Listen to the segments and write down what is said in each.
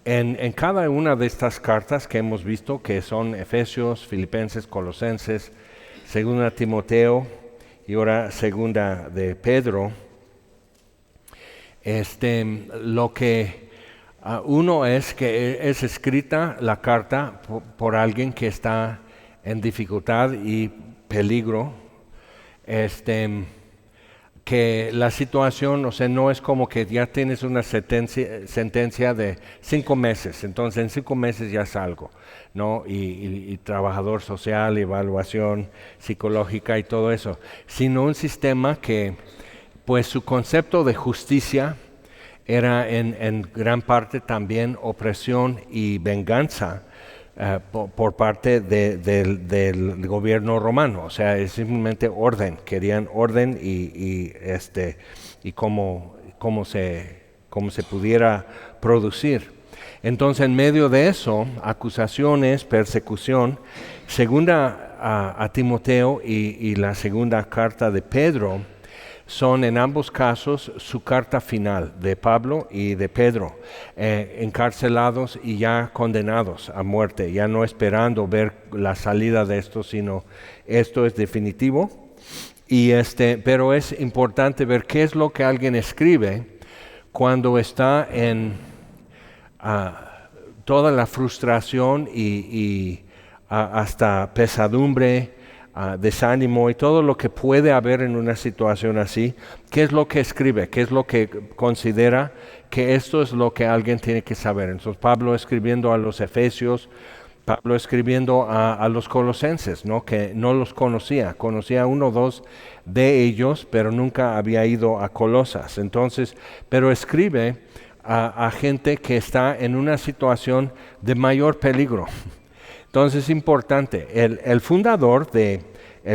En cada una de estas cartas que hemos visto, que son Efesios, Filipenses, Colosenses, segunda Timoteo y ahora segunda de Pedro, lo que uno es que es escrita la carta por alguien que está en dificultad y peligro, que la situación, o sea, no es como que ya tienes una sentencia de 5 meses, entonces en 5 meses ya salgo, ¿no? Y trabajador social, evaluación psicológica y todo eso, sino un sistema que, pues su concepto de justicia era en gran parte también opresión y venganza por parte del gobierno romano. O sea, es simplemente orden, querían orden y cómo se pudiera producir. Entonces, en medio de eso, acusaciones, persecución, segunda a Timoteo y la segunda carta de Pedro, son en ambos casos su carta final de Pablo y de Pedro, encarcelados y ya condenados a muerte, ya no esperando ver la salida de esto, sino esto es definitivo. Pero es importante ver qué es lo que alguien escribe cuando está en toda la frustración y hasta pesadumbre, desánimo y todo lo que puede haber en una situación así. ¿Qué es lo que escribe? ¿Qué es lo que considera que esto es lo que alguien tiene que saber? Entonces Pablo escribiendo a los Efesios, Pablo escribiendo a los Colosenses, ¿no? Que no los conocía a uno o dos de ellos, pero nunca había ido a Colosas. Entonces, pero escribe a gente que está en una situación de mayor peligro. Entonces es importante, el fundador del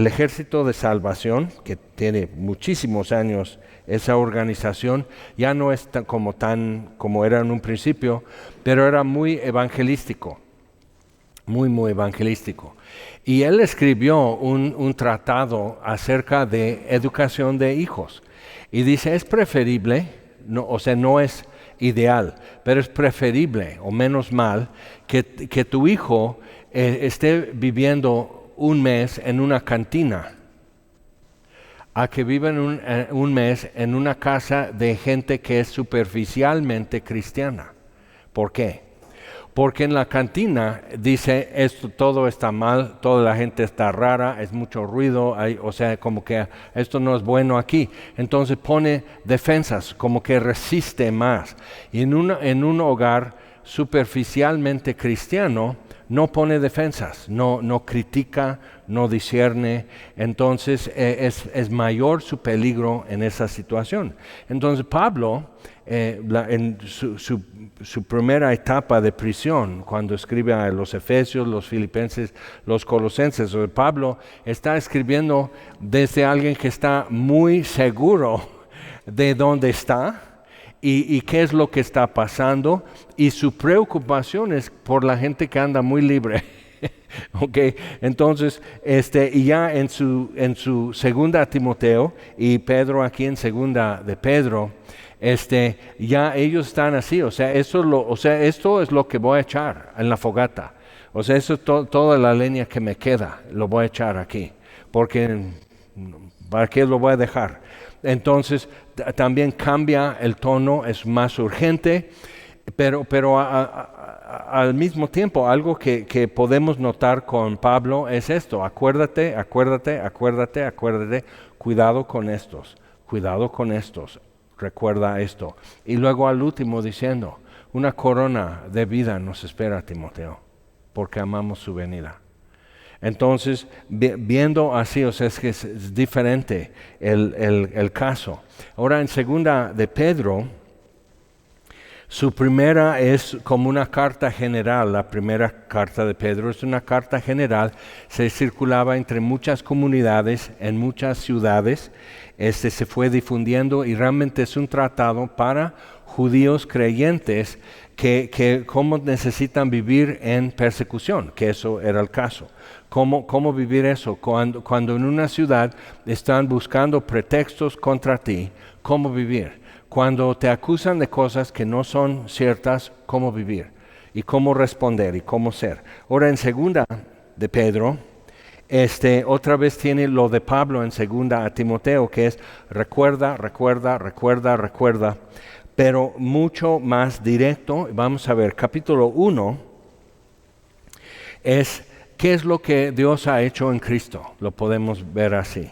Ejército de Salvación, que tiene muchísimos años esa organización, ya no es como era en un principio, pero era muy evangelístico, muy evangelístico. Y él escribió un tratado acerca de educación de hijos. Y dice, es preferible, no es ideal, pero es preferible o menos mal que tu hijo esté viviendo un mes en una cantina a que viva un mes en una casa de gente que es superficialmente cristiana. ¿Por qué? Porque en la cantina dice todo está mal, toda la gente está rara, es mucho ruido, o sea, como que esto no es bueno aquí. Entonces pone defensas, como que resiste más. Y en un hogar superficialmente cristiano, no pone defensas, no critica, no discierne, entonces es mayor su peligro en esa situación. Entonces Pablo, en su primera etapa de prisión, cuando escribe a los Efesios, los Filipenses, los Colosenses, Pablo está escribiendo desde alguien que está muy seguro de dónde está, y qué es lo que está pasando, y su preocupación es por la gente que anda muy libre. Okay, entonces, y ya en su segunda Timoteo y Pedro aquí en segunda de Pedro, ya ellos están así, o sea, esto es lo que voy a echar en la fogata, o sea, eso es toda la leña que me queda, lo voy a echar aquí, porque ¿para qué lo voy a dejar? Entonces también cambia el tono, es más urgente, pero al mismo tiempo algo que podemos notar con Pablo es esto: acuérdate, cuidado con estos, recuerda esto. Y luego al último diciendo, una corona de vida nos espera, Timoteo, porque amamos su venida. Entonces, viendo así, o sea, es que es diferente el caso. Ahora en segunda de Pedro, su primera es como una carta general. La primera carta de Pedro es una carta general, se circulaba entre muchas comunidades, en muchas ciudades, se fue difundiendo y realmente es un tratado para judíos creyentes que cómo necesitan vivir en persecución, que eso era el caso. ¿Cómo vivir eso? Cuando en una ciudad están buscando pretextos contra ti, ¿cómo vivir? Cuando te acusan de cosas que no son ciertas, ¿cómo vivir? y cómo responder y cómo ser. Ahora en segunda de Pedro, otra vez tiene lo de Pablo en segunda a Timoteo, que es recuerda, pero mucho más directo. Vamos a ver, capítulo 1 es qué es lo que Dios ha hecho en Cristo. Lo podemos ver así.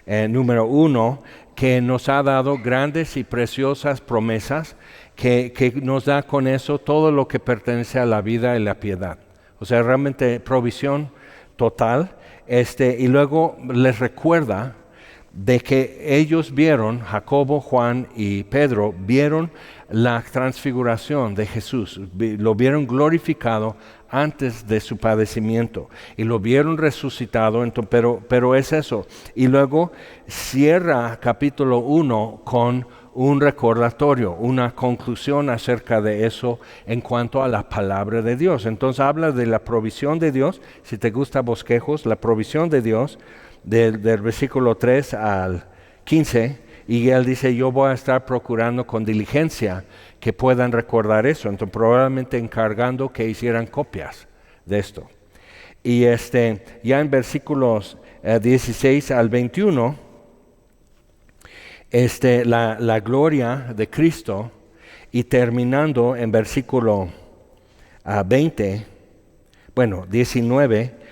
Número 1, que nos ha dado grandes y preciosas promesas, que nos da con eso todo lo que pertenece a la vida y la piedad. O sea, realmente provisión total. Y luego les recuerda de que ellos vieron, Jacobo, Juan y Pedro, vieron la transfiguración de Jesús, lo vieron glorificado antes de su padecimiento y lo vieron resucitado, pero es eso. Y luego cierra capítulo 1 con un recordatorio, una conclusión acerca de eso en cuanto a la palabra de Dios. Entonces habla de la provisión de Dios, si te gusta bosquejos, la provisión de Dios, del versículo 3 al 15, y él dice, yo voy a estar procurando con diligencia que puedan recordar eso, entonces probablemente encargando que hicieran copias de esto. Y ya en versículos 16 al 21, la gloria de Cristo, y terminando en versículo 19,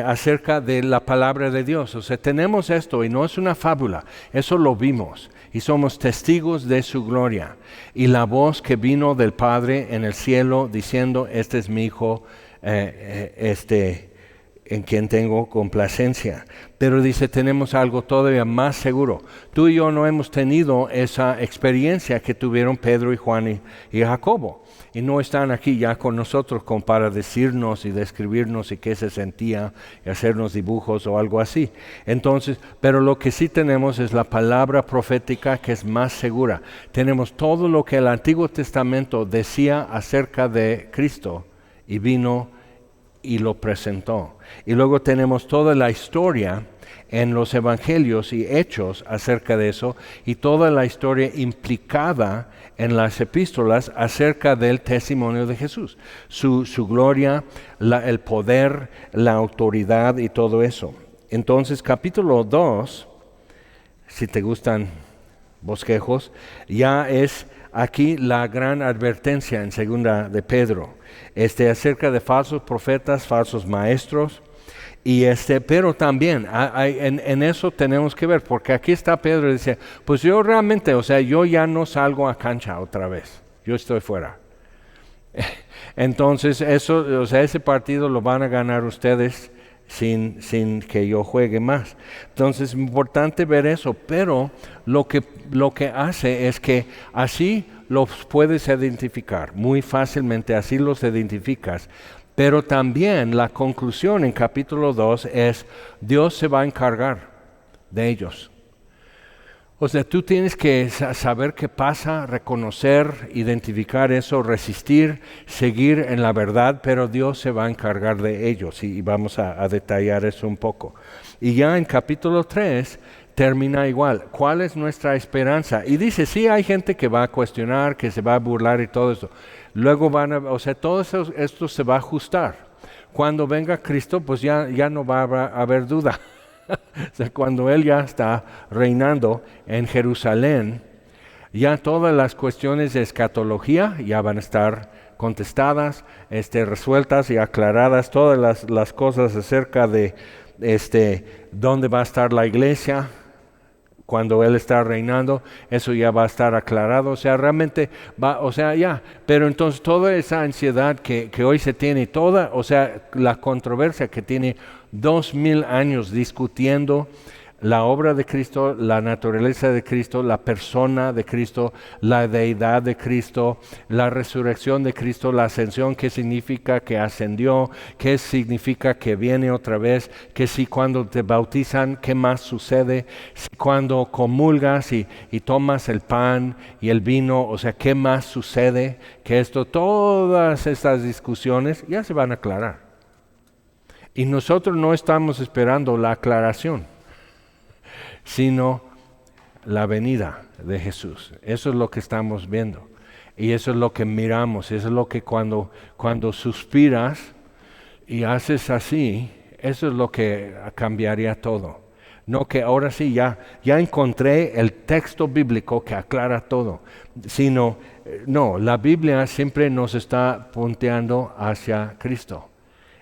acerca de la palabra de Dios. O sea, tenemos esto y no es una fábula, eso lo vimos y somos testigos de su gloria. Y la voz que vino del Padre en el cielo diciendo, este es mi Hijo, en quien tengo complacencia. Pero dice, tenemos algo todavía más seguro. Tú y yo no hemos tenido esa experiencia que tuvieron Pedro y Juan y Jacobo. Y no están aquí ya con nosotros como para decirnos y describirnos y qué se sentía y hacernos dibujos o algo así. Entonces, pero lo que sí tenemos es la palabra profética que es más segura. Tenemos todo lo que el Antiguo Testamento decía acerca de Cristo y vino y lo presentó. Y luego tenemos toda la historia en los evangelios y hechos acerca de eso, y toda la historia implicada en las epístolas acerca del testimonio de Jesús, su gloria, el poder, la autoridad y todo eso. Entonces capítulo 2, si te gustan bosquejos, ya es aquí la gran advertencia en segunda de Pedro, acerca de falsos profetas, falsos maestros. Y pero también en eso tenemos que ver, porque aquí está Pedro y dice, pues yo realmente, o sea, yo ya no salgo a cancha otra vez, yo estoy fuera. Entonces eso, o sea, ese partido lo van a ganar ustedes sin que yo juegue más. Entonces es importante ver eso, pero lo que hace es que así los puedes identificar, muy fácilmente así los identificas. Pero también la conclusión en capítulo 2 es, Dios se va a encargar de ellos. O sea, tú tienes que saber qué pasa, reconocer, identificar eso, resistir, seguir en la verdad, pero Dios se va a encargar de ellos y vamos a detallar eso un poco. Y ya en capítulo 3 termina igual. ¿Cuál es nuestra esperanza? Y dice, sí, hay gente que va a cuestionar, que se va a burlar y todo eso. Luego todo esto se va a ajustar. Cuando venga Cristo, pues ya no va a haber duda. O sea, cuando Él ya está reinando en Jerusalén, ya todas las cuestiones de escatología ya van a estar contestadas, resueltas y aclaradas, todas las cosas acerca de dónde va a estar la iglesia cuando Él está reinando, eso ya va a estar aclarado, o sea, realmente pero entonces toda esa ansiedad que hoy se tiene, o sea, la controversia que tiene 2000 años discutiendo la obra de Cristo, la naturaleza de Cristo, la persona de Cristo, la deidad de Cristo, la resurrección de Cristo, la ascensión, qué significa que ascendió, qué significa que viene otra vez, que si cuando te bautizan, qué más sucede, si cuando comulgas y tomas el pan y el vino, o sea, qué más sucede, que todas estas discusiones ya se van a aclarar. Y nosotros no estamos esperando la aclaración, sino la venida de Jesús. Eso es lo que estamos viendo. Y eso es lo que miramos, eso es lo que cuando suspiras y haces así, eso es lo que cambiaría todo. No que ahora sí ya encontré el texto bíblico que aclara todo, sino, no, la Biblia siempre nos está punteando hacia Cristo.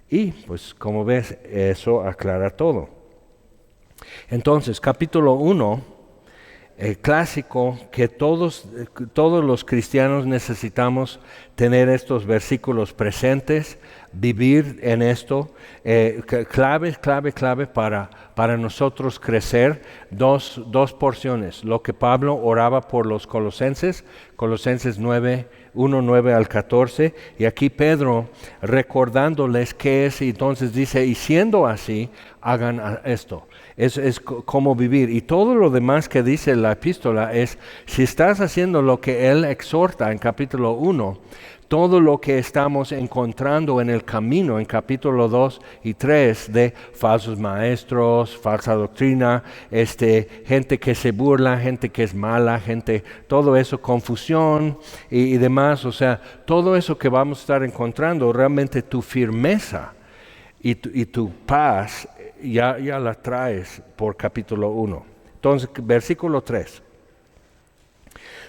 Y pues como ves, eso aclara todo. Entonces, capítulo 1, el clásico que todos los cristianos necesitamos tener estos versículos presentes, vivir en esto, clave para nosotros crecer, dos porciones. Lo que Pablo oraba por los Colosenses 9 al 14, y aquí Pedro recordándoles qué es, y entonces dice, y siendo así, hagan esto. Es como vivir. Y todo lo demás que dice la epístola es, si estás haciendo lo que él exhorta en capítulo 1, todo lo que estamos encontrando en el camino en capítulo 2 y 3 de falsos maestros, falsa doctrina, gente que se burla, gente que es mala, todo eso, confusión y demás, o sea, todo eso que vamos a estar encontrando, realmente tu firmeza y tu paz ya la traes por capítulo 1. Entonces, versículo 3.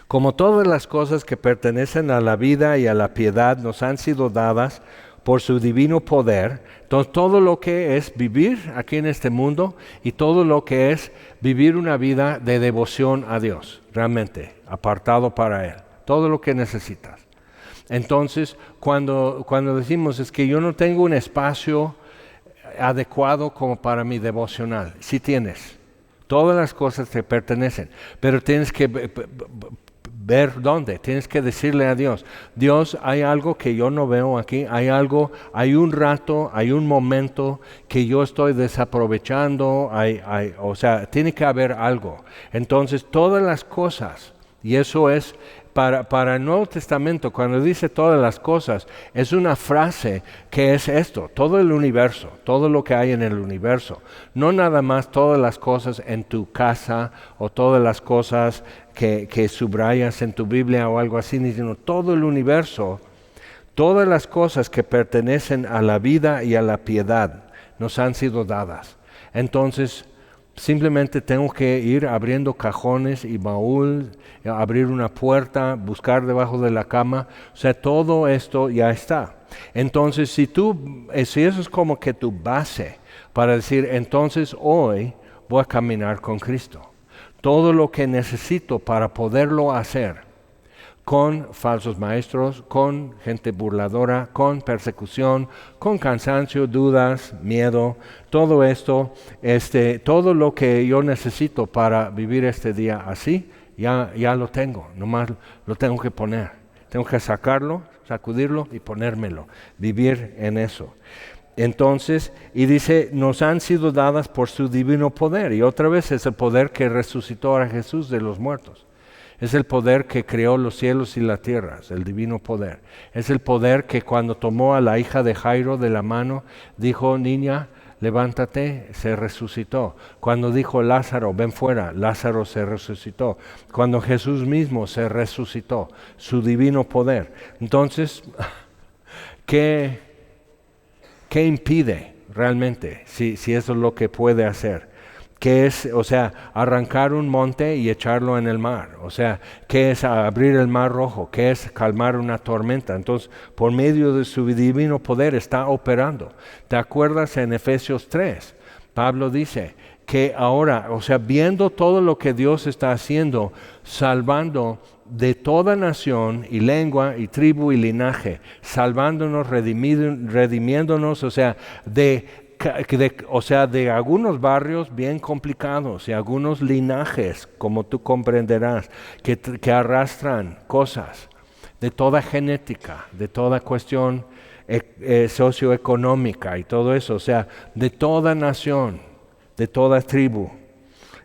Como todas las cosas que pertenecen a la vida y a la piedad nos han sido dadas por su divino poder, entonces todo lo que es vivir aquí en este mundo y todo lo que es vivir una vida de devoción a Dios, realmente, apartado para Él, todo lo que necesitas. Entonces, cuando decimos es que yo no tengo un espacio adecuado como para mi devocional, sí tienes. Todas las cosas te pertenecen, pero tienes que ver dónde, tienes que decirle a Dios, Dios, hay algo que yo no veo aquí, hay un rato, hay un momento que yo estoy desaprovechando, o sea, tiene que haber algo. Entonces, todas las cosas, y eso es para el Nuevo Testamento, cuando dice todas las cosas, es una frase que es esto, todo el universo, todo lo que hay en el universo. No nada más todas las cosas en tu casa o todas las cosas que subrayas en tu Biblia o algo así, sino todo el universo, todas las cosas que pertenecen a la vida y a la piedad nos han sido dadas. Entonces, simplemente tengo que ir abriendo cajones y baúl, abrir una puerta, buscar debajo de la cama. O sea, todo esto ya está. Entonces, si eso es como que tu base para decir, entonces hoy voy a caminar con Cristo. Todo lo que necesito para poderlo hacer, con falsos maestros, con gente burladora, con persecución, con cansancio, dudas, miedo, todo esto, todo lo que yo necesito para vivir este día así, ya lo tengo, nomás lo tengo que poner, tengo que sacarlo, sacudirlo y ponérmelo, vivir en eso. Entonces, y dice, nos han sido dadas por su divino poder, y otra vez es el poder que resucitó a Jesús de los muertos. Es el poder que creó los cielos y la tierra, es el divino poder. Es el poder que cuando tomó a la hija de Jairo de la mano, dijo, niña, levántate, se resucitó. Cuando dijo Lázaro, ven fuera, Lázaro se resucitó. Cuando Jesús mismo se resucitó, su divino poder. Entonces, ¿qué impide realmente si eso es lo que puede hacer? ¿Qué es, o sea, arrancar un monte y echarlo en el mar? O sea, ¿qué es abrir el mar rojo? ¿Qué es calmar una tormenta? Entonces, por medio de su divino poder está operando. ¿Te acuerdas en Efesios 3? Pablo dice que ahora, o sea, viendo todo lo que Dios está haciendo, salvando de toda nación y lengua y tribu y linaje, salvándonos, redimiéndonos, o sea, de algunos barrios bien complicados y algunos linajes, como tú comprenderás, que arrastran cosas de toda genética, de toda cuestión socioeconómica y todo eso, o sea, de toda nación, de toda tribu.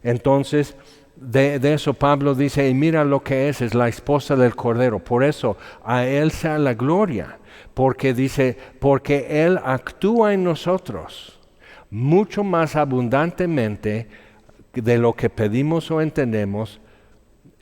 Entonces, de eso Pablo dice, y mira lo que es la esposa del Cordero, por eso a Él sea la gloria. Porque dice, porque Él actúa en nosotros mucho más abundantemente de lo que pedimos o entendemos,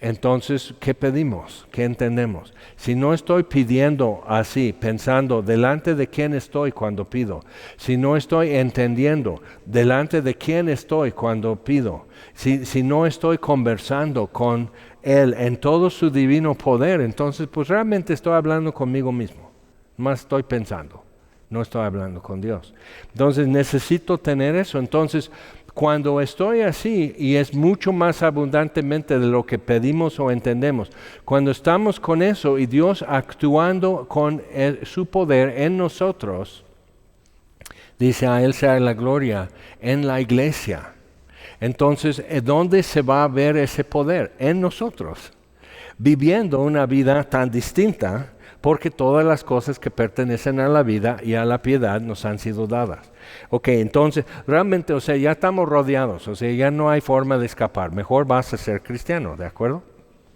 entonces, ¿qué pedimos? ¿Qué entendemos? Si no estoy pidiendo así, pensando delante de quién estoy cuando pido, si no estoy entendiendo delante de quién estoy cuando pido, si no estoy conversando con Él en todo su divino poder, entonces pues realmente estoy hablando conmigo mismo, más estoy pensando, no estoy hablando con Dios. Entonces necesito tener eso. Entonces, cuando estoy así, y es mucho más abundantemente de lo que pedimos o entendemos, cuando estamos con eso y Dios actuando con su poder en nosotros, dice: a Él sea la gloria en la iglesia. Entonces, ¿dónde se va a ver ese poder? En nosotros, viviendo una vida tan distinta, porque todas las cosas que pertenecen a la vida y a la piedad nos han sido dadas. Ok, entonces, realmente, ya estamos rodeados, ya no hay forma de escapar. Mejor vas a ser cristiano, ¿de acuerdo?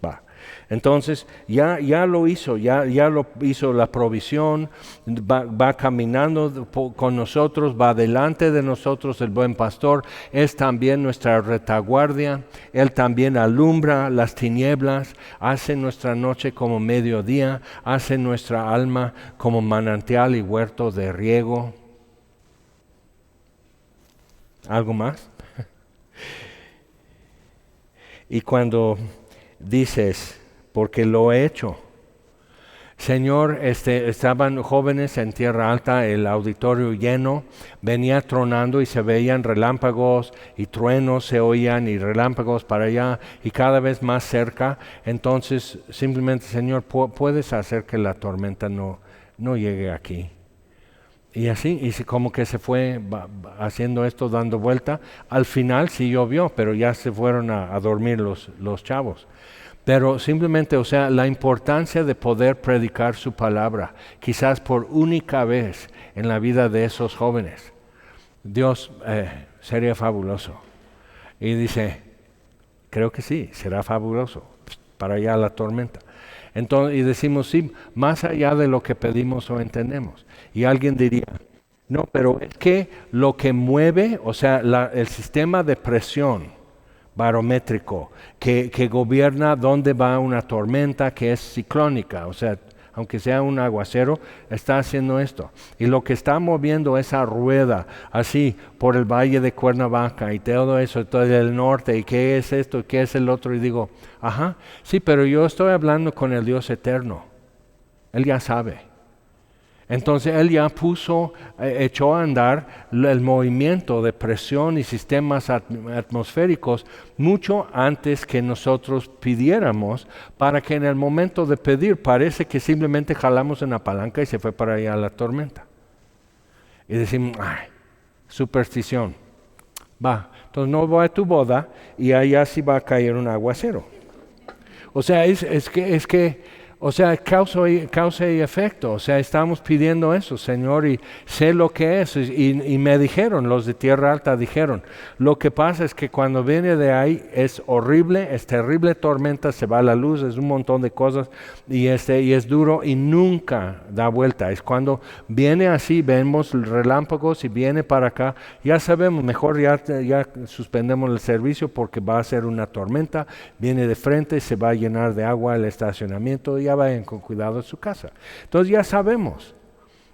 Va. Entonces, ya lo hizo, ya lo hizo la provisión, va caminando con nosotros, va delante de nosotros el buen pastor, es también nuestra retaguardia, Él también alumbra las tinieblas, hace nuestra noche como mediodía, hace nuestra alma como manantial y huerto de riego. ¿Algo más? Y cuando dices, porque lo he hecho. Señor, estaban jóvenes en Tierra Alta, el auditorio lleno, venía tronando y se veían relámpagos y truenos se oían y relámpagos para allá y cada vez más cerca. Entonces, simplemente, Señor, puedes hacer que la tormenta no llegue aquí. Y así, y como que se fue haciendo esto, dando vuelta. Al final sí llovió, pero ya se fueron a dormir los chavos. Pero simplemente, la importancia de poder predicar su palabra, quizás por única vez en la vida de esos jóvenes. Dios, sería fabuloso. Y dice, creo que sí, será fabuloso, para allá la tormenta. Entonces, y decimos, sí, más allá de lo que pedimos o entendemos. Y alguien diría, no, pero es que lo que mueve, el sistema de presión barométrico que gobierna dónde va una tormenta que es ciclónica, aunque sea un aguacero, está haciendo esto. Y lo que está moviendo esa rueda así por el valle de Cuernavaca y todo eso, todo el norte, y qué es esto, y qué es el otro, y digo, ajá, sí, pero yo estoy hablando con el Dios eterno. Él ya sabe. Entonces Él ya echó a andar el movimiento de presión y sistemas atmosféricos mucho antes que nosotros pidiéramos, para que en el momento de pedir parece que simplemente jalamos en la palanca y se fue para allá la tormenta. Y decimos, ay, superstición. Va, entonces no voy a tu boda y allá sí va a caer un aguacero. Causa y efecto. Estamos pidiendo eso, Señor, y sé lo que es. Y me dijeron, los de Tierra Alta dijeron, lo que pasa es que cuando viene de ahí es horrible, es terrible tormenta, se va la luz, es un montón de cosas, y es duro y nunca da vuelta. Es cuando viene así, vemos relámpagos y viene para acá, ya sabemos, mejor ya suspendemos el servicio porque va a ser una tormenta, viene de frente, se va a llenar de agua el estacionamiento, ya vayan con cuidado a su casa. Entonces ya sabemos,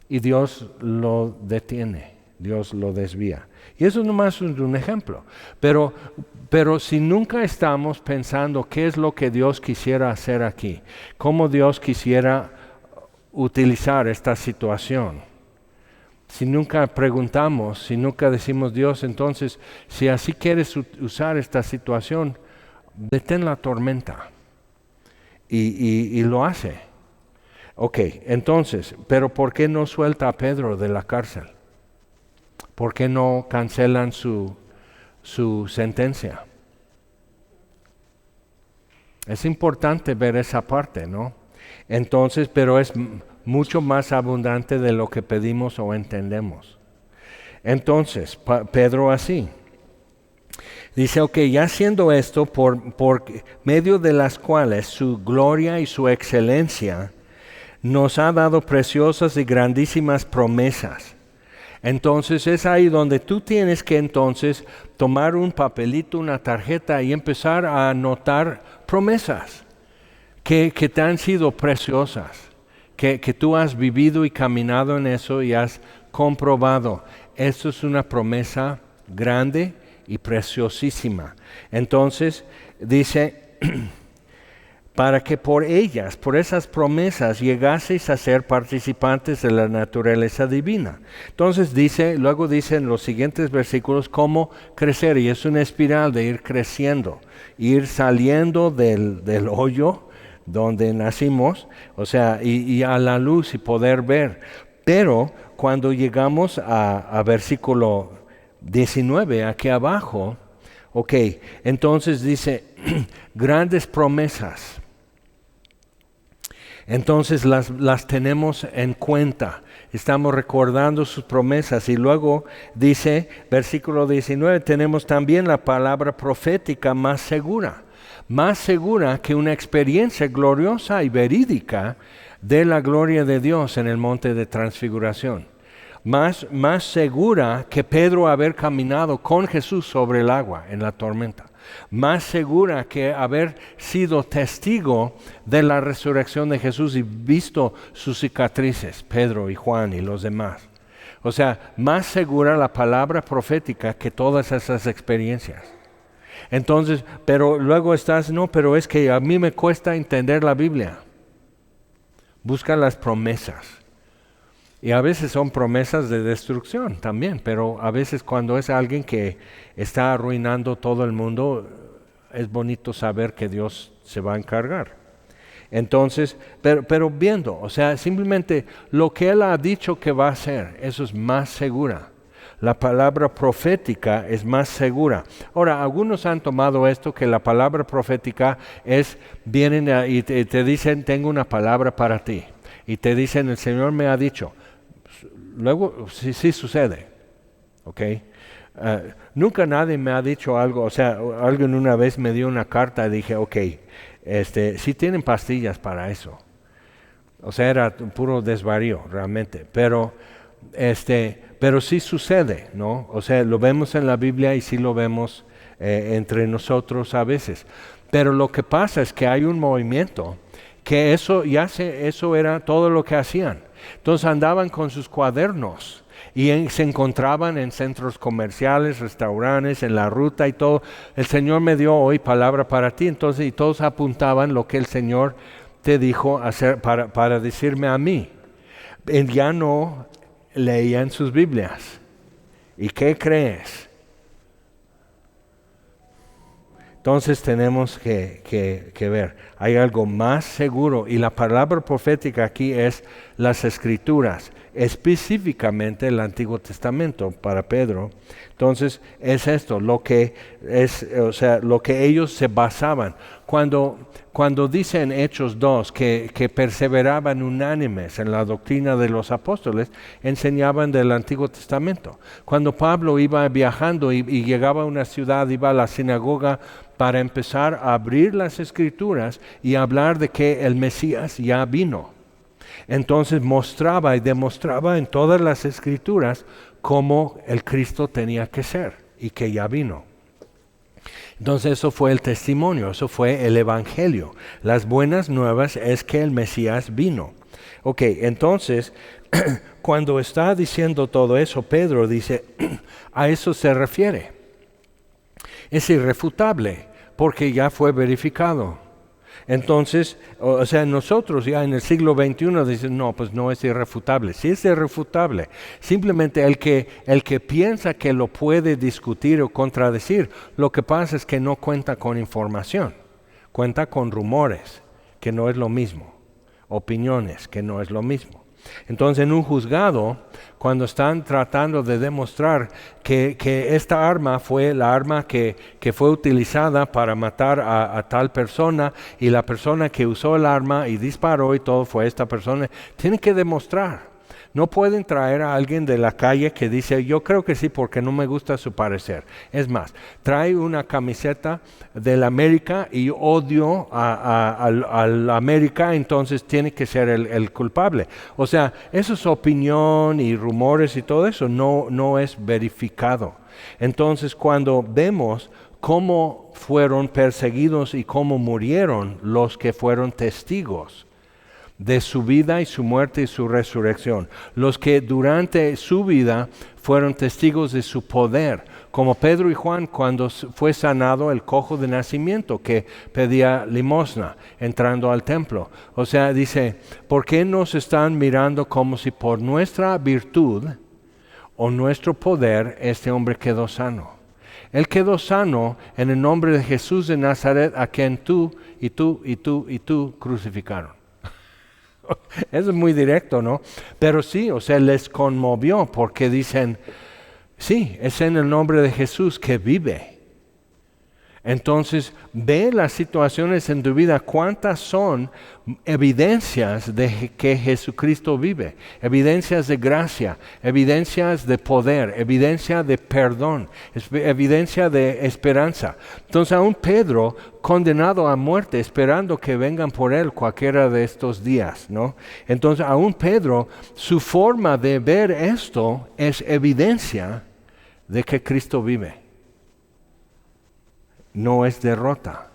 y Dios lo detiene, Dios lo desvía. Y eso nomás es un ejemplo. Pero si nunca estamos pensando qué es lo que Dios quisiera hacer aquí, cómo Dios quisiera utilizar esta situación, si nunca preguntamos, si nunca decimos, Dios, entonces, si así quieres usar esta situación, detén la tormenta. Y lo hace. Ok, entonces, pero ¿por qué no suelta a Pedro de la cárcel? ¿Por qué no cancelan su sentencia? Es importante ver esa parte, ¿no? Entonces, pero es mucho más abundante de lo que pedimos o entendemos. Entonces, Pedro así. Dice, ok, ya haciendo esto por medio de las cuales su gloria y su excelencia nos ha dado preciosas y grandísimas promesas. Entonces es ahí donde tú tienes que entonces tomar un papelito, una tarjeta y empezar a anotar promesas que te han sido preciosas, que tú has vivido y caminado en eso y has comprobado. Esto es una promesa grande y preciosísima. Entonces dice, para que por ellas, por esas promesas, llegaseis a ser participantes de la naturaleza divina. Entonces luego dice en los siguientes versículos cómo crecer, y es una espiral de ir creciendo, ir saliendo del hoyo donde nacimos, o sea, y a la luz y poder ver. Pero cuando llegamos a versículo 19, aquí abajo, ok, entonces dice, grandes promesas. Entonces las tenemos en cuenta, estamos recordando sus promesas. Y luego dice, versículo 19, tenemos también la palabra profética más segura que una experiencia gloriosa y verídica de la gloria de Dios en el monte de transfiguración. Más segura que Pedro haber caminado con Jesús sobre el agua en la tormenta. Más segura que haber sido testigo de la resurrección de Jesús y visto sus cicatrices, Pedro y Juan y los demás. O sea, más segura la palabra profética que todas esas experiencias. Entonces, pero luego pero es que a mí me cuesta entender la Biblia. Busca las promesas. Y a veces son promesas de destrucción también, pero a veces cuando es alguien que está arruinando todo el mundo, es bonito saber que Dios se va a encargar. Entonces, pero viendo, o sea, simplemente lo que Él ha dicho que va a hacer, eso es más segura. La palabra profética es más segura. Ahora, algunos han tomado esto, que la palabra profética vienen y te dicen, tengo una palabra para ti. Y te dicen, el Señor me ha dicho. Luego, sí sucede, ¿ok? Nunca nadie me ha dicho algo, o sea, alguien una vez me dio una carta y dije, ok, sí tienen pastillas para eso. O sea, era puro desvarío realmente, pero sí sucede, ¿no? O sea, lo vemos en la Biblia y sí lo vemos entre nosotros a veces. Pero lo que pasa es que hay un movimiento que eso era todo lo que hacían. Entonces andaban con sus cuadernos y se encontraban en centros comerciales, restaurantes, en la ruta y todo. El Señor me dio hoy palabra para ti, entonces, y todos apuntaban lo que el Señor te dijo hacer para decirme a mí. Ya no leían sus Biblias. ¿Y qué crees? Entonces tenemos que ver, hay algo más seguro, y la palabra profética aquí es las Escrituras, específicamente el Antiguo Testamento para Pedro. Entonces es esto, lo que ellos se basaban. Cuando dice en Hechos 2 que perseveraban unánimes en la doctrina de los apóstoles, enseñaban del Antiguo Testamento. Cuando Pablo iba viajando y llegaba a una ciudad, iba a la sinagoga para empezar a abrir las Escrituras y hablar de que el Mesías ya vino. Entonces mostraba y demostraba en todas las Escrituras cómo el Cristo tenía que ser y que ya vino. Entonces eso fue el testimonio, eso fue el evangelio. Las buenas nuevas es que el Mesías vino. Ok, entonces cuando está diciendo todo eso, Pedro dice, a eso se refiere. Es irrefutable porque ya fue verificado. Entonces, o sea, nosotros ya en el siglo XXI dicen, no, pues no es irrefutable. Sí es irrefutable. Simplemente el que piensa que lo puede discutir o contradecir, lo que pasa es que no cuenta con información. Cuenta con rumores, que no es lo mismo. Opiniones, que no es lo mismo. Entonces, en un juzgado, cuando están tratando de demostrar que esta arma fue la arma que fue utilizada para matar a tal persona, y la persona que usó el arma y disparó y todo fue esta persona, tienen que demostrar. No pueden traer a alguien de la calle que dice, yo creo que sí porque no me gusta su parecer. Es más, trae una camiseta del América y odio al América, entonces tiene que ser el culpable. O sea, eso es opinión y rumores y todo eso, no es verificado. Entonces, cuando vemos cómo fueron perseguidos y cómo murieron los que fueron testigos de su vida y su muerte y su resurrección. Los que durante su vida fueron testigos de su poder, como Pedro y Juan cuando fue sanado el cojo de nacimiento que pedía limosna entrando al templo. O sea, dice, ¿por qué nos están mirando como si por nuestra virtud o nuestro poder este hombre quedó sano? Él quedó sano en el nombre de Jesús de Nazaret, a quien tú y tú y tú y tú crucificaron. Eso es muy directo, ¿no? Pero sí, o sea, les conmovió porque dicen, sí, es en el nombre de Jesús que vive. Entonces, ve las situaciones en tu vida, cuántas son evidencias de que Jesucristo vive, evidencias de gracia, evidencias de poder, evidencia de perdón, evidencia de esperanza. Entonces, aún Pedro, condenado a muerte, esperando que vengan por él cualquiera de estos días, ¿no? Entonces, aún Pedro, su forma de ver esto es evidencia de que Cristo vive. No es derrota.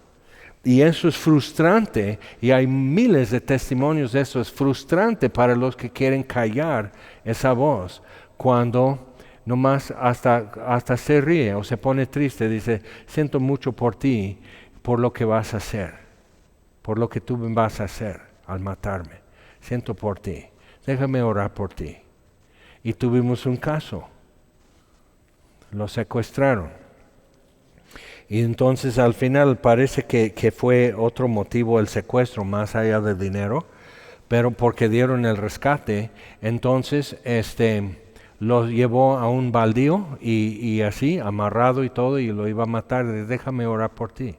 Y eso es frustrante, y hay miles de testimonios de eso. Es frustrante para los que quieren callar esa voz, cuando nomás hasta se ríe o se pone triste, dice, siento mucho por ti, por lo que vas a hacer, por lo que tú vas a hacer al matarme. Siento por ti, déjame orar por ti. Y tuvimos un caso, lo secuestraron. Y entonces al final parece que fue otro motivo el secuestro, más allá del dinero, pero porque dieron el rescate, entonces lo llevó a un baldío y así, amarrado y todo, y lo iba a matar. Déjame orar por ti.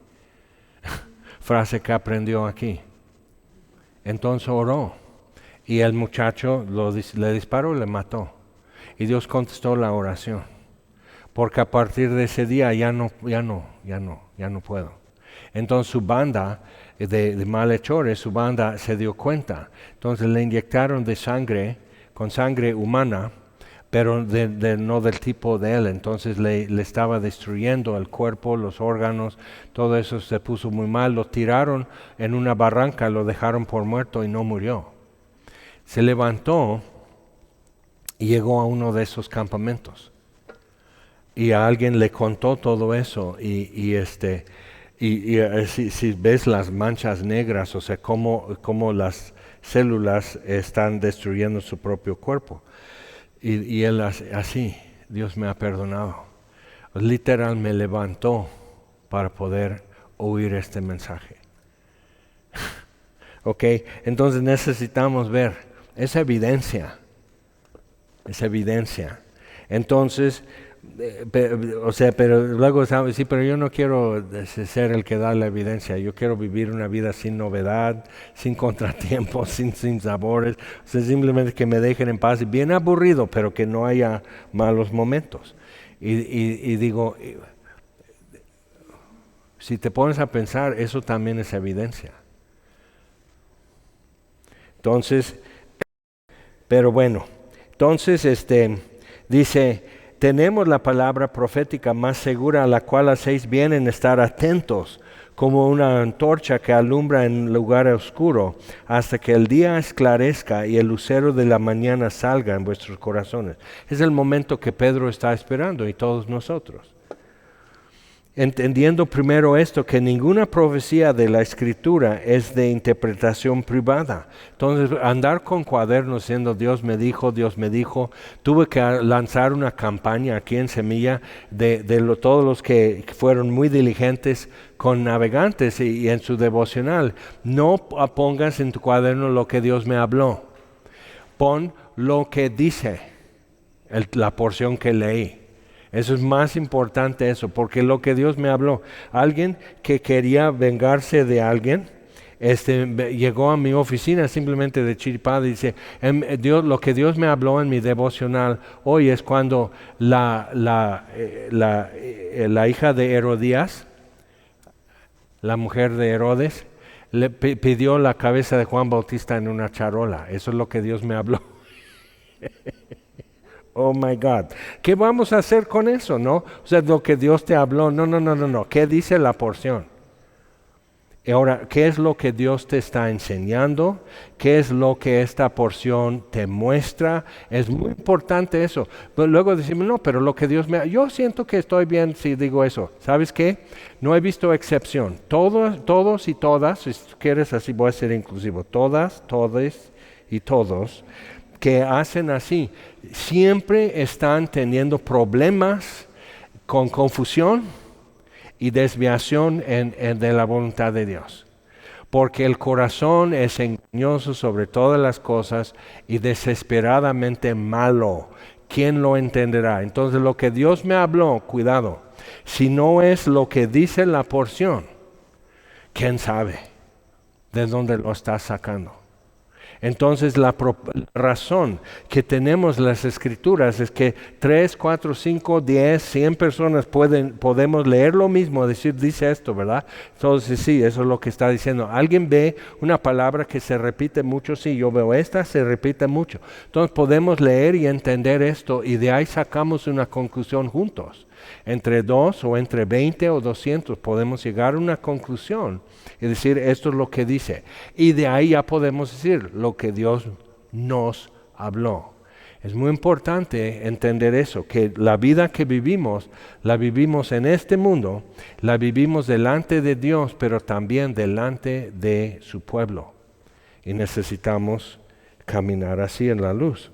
Frase que aprendió aquí. Entonces oró, y el muchacho le disparó y le mató. Y Dios contestó la oración. Porque a partir de ese día ya no puedo. Entonces su banda de malhechores, su banda se dio cuenta. Entonces le inyectaron de sangre, con sangre humana, pero no del tipo de él. Entonces le estaba destruyendo el cuerpo, los órganos, todo eso se puso muy mal. Lo tiraron en una barranca, lo dejaron por muerto y no murió. Se levantó y llegó a uno de esos campamentos. Y a alguien le contó todo eso y si ves las manchas negras, o sea, cómo las células están destruyendo su propio cuerpo. Y él así, Dios me ha perdonado. Literal me levantó para poder oír este mensaje. Ok, entonces necesitamos ver esa evidencia. Entonces, pero luego sabes, sí, pero yo no quiero ser el que da la evidencia. Yo quiero vivir una vida sin novedad, sin contratiempos, sin sabores. O sea, simplemente que me dejen en paz, bien aburrido, pero que no haya malos momentos. Y digo, si te pones a pensar, eso también es evidencia. Entonces, pero bueno, entonces dice, tenemos la palabra profética más segura, a la cual hacéis bien en estar atentos, como una antorcha que alumbra en lugar oscuro, hasta que el día esclarezca y el lucero de la mañana salga en vuestros corazones. Es el momento que Pedro está esperando, y todos nosotros. Entendiendo primero esto, que ninguna profecía de la Escritura es de interpretación privada. Entonces, andar con cuadernos diciendo Dios me dijo, tuve que lanzar una campaña aquí en Semilla de todos los que fueron muy diligentes con Navegantes y en su devocional. No pongas en tu cuaderno lo que Dios me habló. Pon lo que dice la porción que leí. Eso es más importante eso, porque lo que Dios me habló, alguien que quería vengarse de alguien, llegó a mi oficina simplemente de chiripada y dice, lo que Dios me habló en mi devocional hoy es cuando la hija de Herodías, la mujer de Herodes, le pidió la cabeza de Juan Bautista en una charola. Eso es lo que Dios me habló. Oh my God. ¿Qué vamos a hacer con eso, no? O sea, lo que Dios te habló. No. ¿Qué dice la porción? Y ahora, ¿qué es lo que Dios te está enseñando? ¿Qué es lo que esta porción te muestra? Es muy importante eso. Pero luego decimos, no, pero lo que Dios me... Yo siento que estoy bien si digo eso. ¿Sabes qué? No he visto excepción. Todos y todas, si quieres así voy a ser inclusivo, todas, todes y todos que hacen así, siempre están teniendo problemas con confusión y desviación de la voluntad de Dios. Porque el corazón es engañoso sobre todas las cosas y desesperadamente malo. ¿Quién lo entenderá? Entonces lo que Dios me habló, cuidado, si no es lo que dice la porción, ¿quién sabe de dónde lo está sacando? Entonces la razón que tenemos las escrituras es que 3, 4, 5, 10, 100 personas podemos leer lo mismo, decir, dice esto, ¿verdad? Entonces sí, eso es lo que está diciendo. Alguien ve una palabra que se repite mucho, sí, yo veo esta, se repite mucho. Entonces podemos leer y entender esto y de ahí sacamos una conclusión juntos. Entre 2 o entre 20 o 200 podemos llegar a una conclusión y decir esto es lo que dice. Y de ahí ya podemos decir lo que Dios nos habló. Es muy importante entender eso, que la vida que vivimos, la vivimos en este mundo, la vivimos delante de Dios, pero también delante de su pueblo. Y necesitamos caminar así en la luz.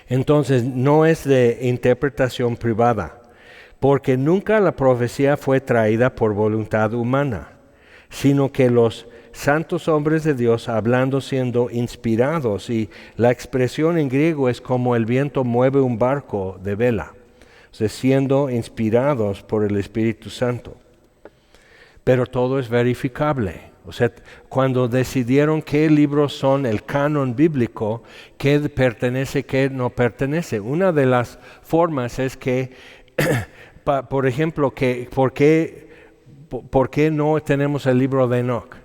Entonces no es de interpretación privada, porque nunca la profecía fue traída por voluntad humana, sino que los santos hombres de Dios hablando siendo inspirados, y la expresión en griego es como el viento mueve un barco de vela, o sea, siendo inspirados por el Espíritu Santo. Pero todo es verificable. O sea, cuando decidieron qué libros son el canon bíblico, qué pertenece, qué no pertenece. Una de las formas es que, por ejemplo, ¿por qué no tenemos el libro de Enoch?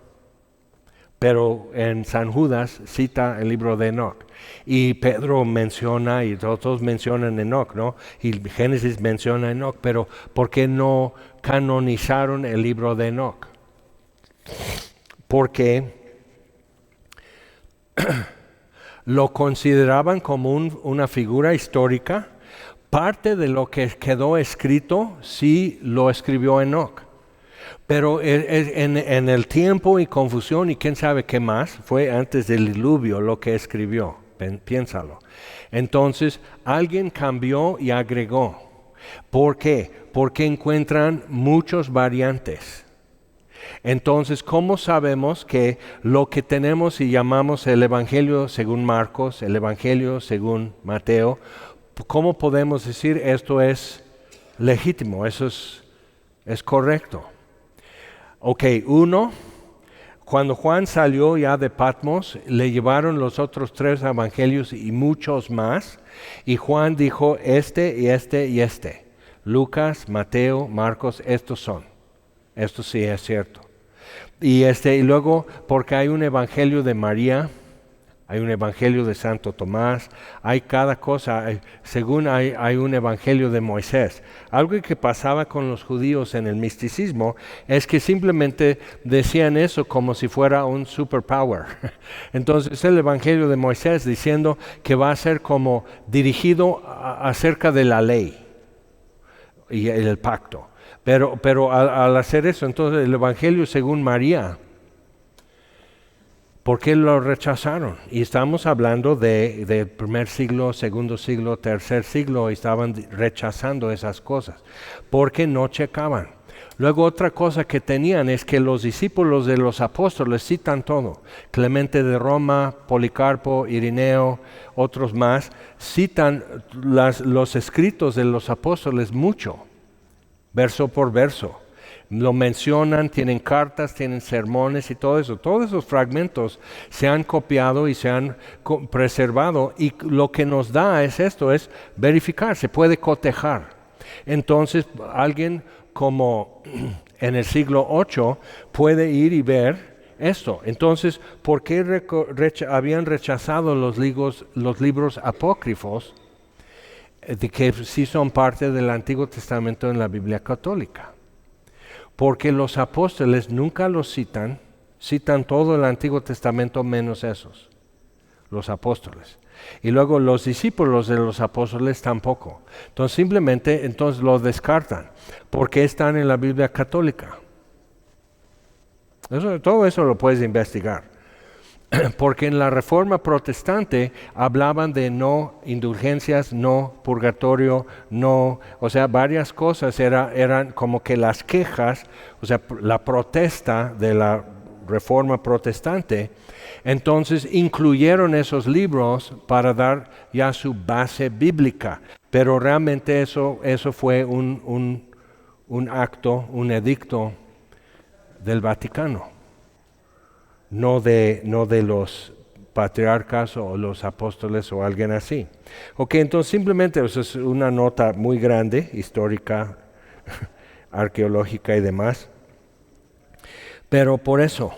Pero en San Judas cita el libro de Enoch. Y Pedro menciona, y todos mencionan Enoch, ¿no? Y Génesis menciona Enoch, pero ¿por qué no canonizaron el libro de Enoch? Porque lo consideraban como una figura histórica. Parte de lo que quedó escrito sí lo escribió Enoch. Pero en el tiempo y confusión y quién sabe qué más, fue antes del diluvio lo que escribió. Piénsalo. Entonces alguien cambió y agregó. ¿Por qué? Porque encuentran muchos variantes. Entonces, ¿cómo sabemos que lo que tenemos y llamamos el Evangelio según Marcos, el Evangelio según Mateo, cómo podemos decir esto es legítimo, eso es correcto? Ok, cuando Juan salió ya de Patmos, le llevaron los otros 3 evangelios y muchos más, y Juan dijo este y este y este. Lucas, Mateo, Marcos, estos son. Esto sí es cierto. Y luego, porque hay un evangelio de María, hay un evangelio de Santo Tomás, hay cada cosa, según hay un evangelio de Moisés. Algo que pasaba con los judíos en el misticismo es que simplemente decían eso como si fuera un superpower. Entonces el evangelio de Moisés diciendo que va a ser como dirigido acerca de la ley y el pacto. Pero al hacer eso, entonces el Evangelio según María, ¿por qué lo rechazaron? Y estamos hablando del primer siglo, segundo siglo, tercer siglo, y estaban rechazando esas cosas, porque no checaban. Luego otra cosa que tenían es que los discípulos de los apóstoles citan todo. Clemente de Roma, Policarpo, Irineo, otros más, citan los escritos de los apóstoles mucho. Verso por verso. Lo mencionan, tienen cartas, tienen sermones y todo eso. Todos esos fragmentos se han copiado y se han preservado. Y lo que nos da es verificar, se puede cotejar. Entonces, alguien como en el siglo VIII puede ir y ver esto. Entonces, ¿por qué habían rechazado los libros apócrifos? de que sí son parte del Antiguo Testamento en la Biblia católica. Porque los apóstoles nunca los citan, citan todo el Antiguo Testamento menos esos, los apóstoles. Y luego los discípulos de los apóstoles tampoco. Entonces simplemente lo descartan. ¿Por qué están en la Biblia católica? Todo eso lo puedes investigar. Porque en la Reforma Protestante hablaban de no indulgencias, no purgatorio, no, o sea, varias cosas eran como que las quejas, o sea, la protesta de la Reforma Protestante. Entonces incluyeron esos libros para dar ya su base bíblica, pero realmente eso fue un acto, un edicto del Vaticano. No de los patriarcas o los apóstoles o alguien así. Ok, entonces simplemente eso es una nota muy grande, histórica, arqueológica y demás. Pero por eso,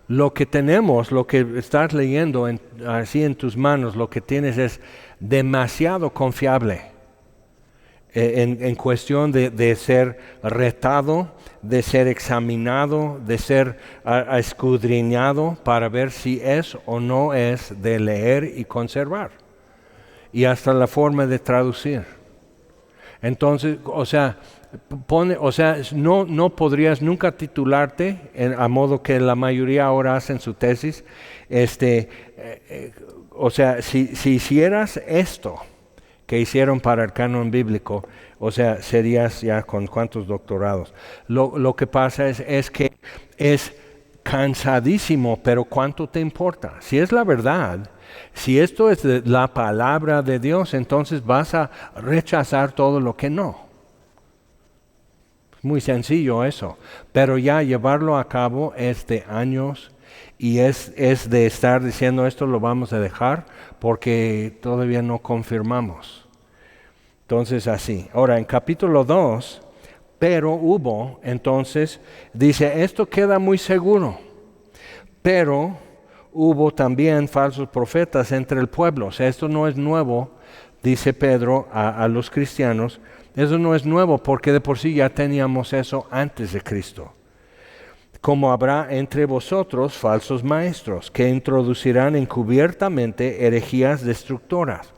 lo que tenemos, lo que estás leyendo así en tus manos, lo que tienes es demasiado confiable. En cuestión de ser retado, de ser examinado, de ser escudriñado para ver si es o no es de leer y conservar. Y hasta la forma de traducir. Entonces, no podrías nunca titularte, a modo que la mayoría ahora hacen su tesis, si hicieras esto que hicieron para el canon bíblico, o sea, serías ya con cuántos doctorados. Lo que pasa es que es cansadísimo, pero ¿cuánto te importa? Si es la verdad, si esto es la palabra de Dios, entonces vas a rechazar todo lo que no. Muy sencillo eso, pero ya llevarlo a cabo es de años y es de estar diciendo esto lo vamos a dejar porque todavía no confirmamos. Entonces así. Ahora en capítulo 2, pero hubo, entonces dice, esto queda muy seguro, pero hubo también falsos profetas entre el pueblo. O sea, esto no es nuevo, dice Pedro a los cristianos, eso no es nuevo porque de por sí ya teníamos eso antes de Cristo. Como habrá entre vosotros falsos maestros que introducirán encubiertamente herejías destructoras.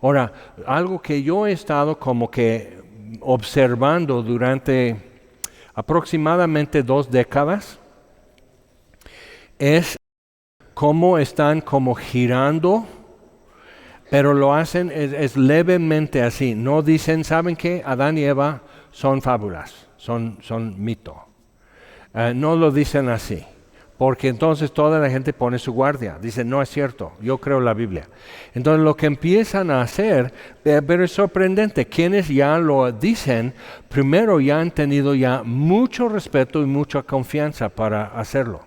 Ahora, algo que yo he estado como que observando durante aproximadamente 2 décadas es cómo están como girando, pero lo hacen es levemente así. No dicen, ¿saben qué? Adán y Eva son fábulas, son mito. No lo dicen así, porque entonces toda la gente pone su guardia. Dice, no es cierto, yo creo la Biblia. Entonces lo que empiezan a hacer, pero es sorprendente, quienes ya lo dicen, primero ya han tenido ya mucho respeto y mucha confianza para hacerlo.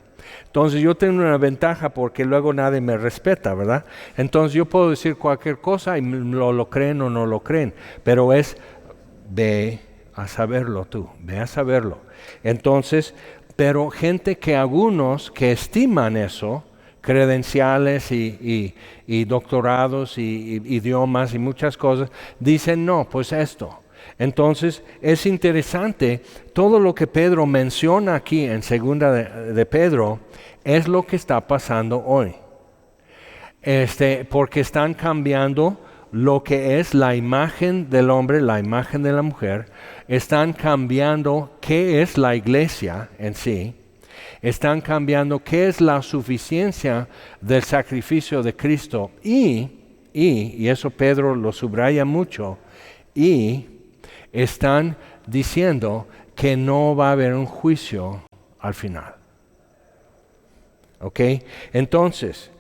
Entonces yo tengo una ventaja porque luego nadie me respeta, ¿verdad? Entonces yo puedo decir cualquier cosa y lo creen o no lo creen, pero ve a saberlo tú, ve a saberlo. Entonces, pero gente que algunos que estiman eso, credenciales y doctorados y idiomas y muchas cosas, dicen no, pues esto. Entonces es interesante, todo lo que Pedro menciona aquí en segunda de Pedro es lo que está pasando hoy. Porque están cambiando lo que es la imagen del hombre, la imagen de la mujer, están cambiando qué es la iglesia en sí, están cambiando qué es la suficiencia del sacrificio de Cristo y eso Pedro lo subraya mucho, y están diciendo que no va a haber un juicio al final. ¿Ok? Entonces,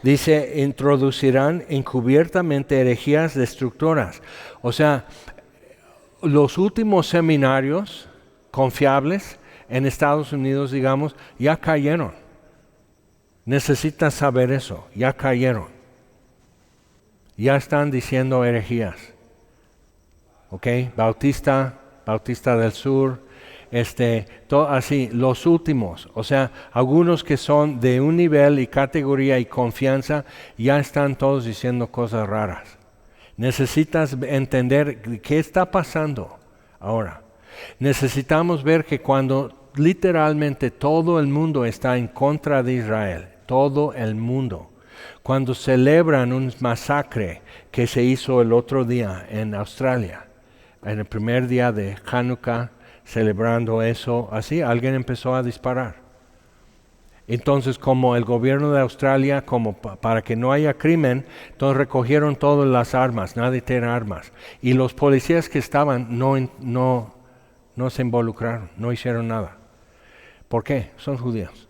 dice, introducirán encubiertamente herejías destructoras. O sea, los últimos seminarios confiables en Estados Unidos, digamos, ya cayeron. Necesitas saber eso, ya cayeron. Ya están diciendo herejías. ¿Ok? Bautista del Sur, así, los últimos, o sea, algunos que son de un nivel y categoría y confianza, ya están todos diciendo cosas raras. Necesitas entender qué está pasando ahora. Necesitamos ver que cuando literalmente todo el mundo está en contra de Israel, todo el mundo, cuando celebran un masacre que se hizo el otro día en Australia, en el primer día de Hanukkah, celebrando eso, así alguien empezó a disparar. Entonces, como el gobierno de Australia, como para que no haya crimen, entonces recogieron todas las armas, nadie tiene armas. Y los policías que estaban no se involucraron, no hicieron nada. ¿Por qué? Son judíos.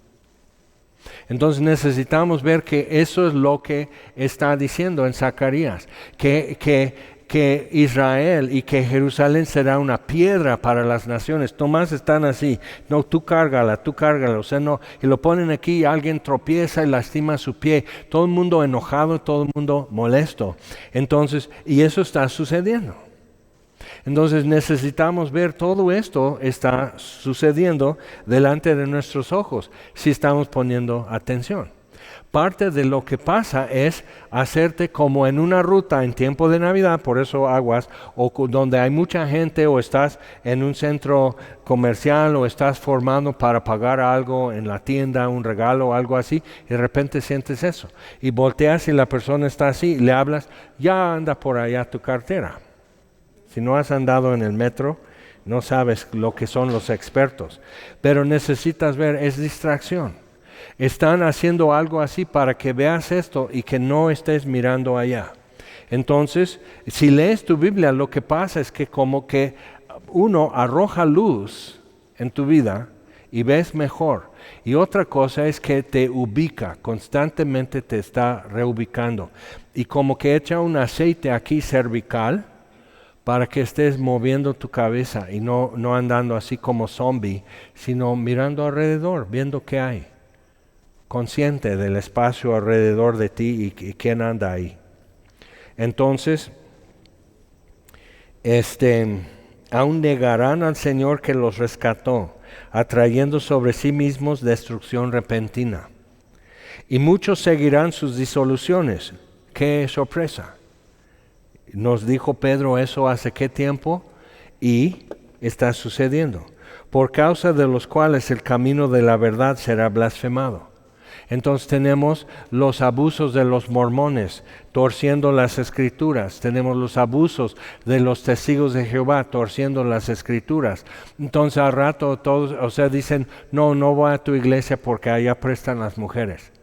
Entonces necesitamos ver que eso es lo que está diciendo en Zacarías, que Israel y que Jerusalén será una piedra para las naciones. Nomás están así, no, tú cárgala, o sea, no, y lo ponen aquí y alguien tropieza y lastima su pie, todo el mundo enojado, todo el mundo molesto. Entonces, y eso está sucediendo. Entonces necesitamos ver todo esto está sucediendo delante de nuestros ojos si estamos poniendo atención. Parte de lo que pasa es hacerte como en una ruta en tiempo de Navidad, por eso aguas, o donde hay mucha gente o estás en un centro comercial o estás formando para pagar algo en la tienda, un regalo o algo así, y de repente sientes eso. Y volteas y la persona está así, le hablas, ya anda por allá tu cartera. Si no has andado en el metro, no sabes lo que son los expertos. Pero necesitas ver, es distracción. Están haciendo algo así para que veas esto y que no estés mirando allá. Entonces, si lees tu Biblia, lo que pasa es que como que uno arroja luz en tu vida y ves mejor. Y otra cosa es que te ubica, constantemente te está reubicando. Y como que echa un aceite aquí cervical, para que estés moviendo tu cabeza y no andando así como zombie, sino mirando alrededor, viendo qué hay, consciente del espacio alrededor de ti y quién anda ahí. Entonces, aún negarán al Señor que los rescató, atrayendo sobre sí mismos destrucción repentina. Y muchos seguirán sus disoluciones. ¡Qué sorpresa! Nos dijo Pedro eso hace qué tiempo y está sucediendo. Por causa de los cuales el camino de la verdad será blasfemado. Entonces tenemos los abusos de los mormones torciendo las escrituras. Tenemos los abusos de los testigos de Jehová torciendo las escrituras. Entonces al rato todos, dicen, no voy a tu iglesia porque allá prestan las mujeres.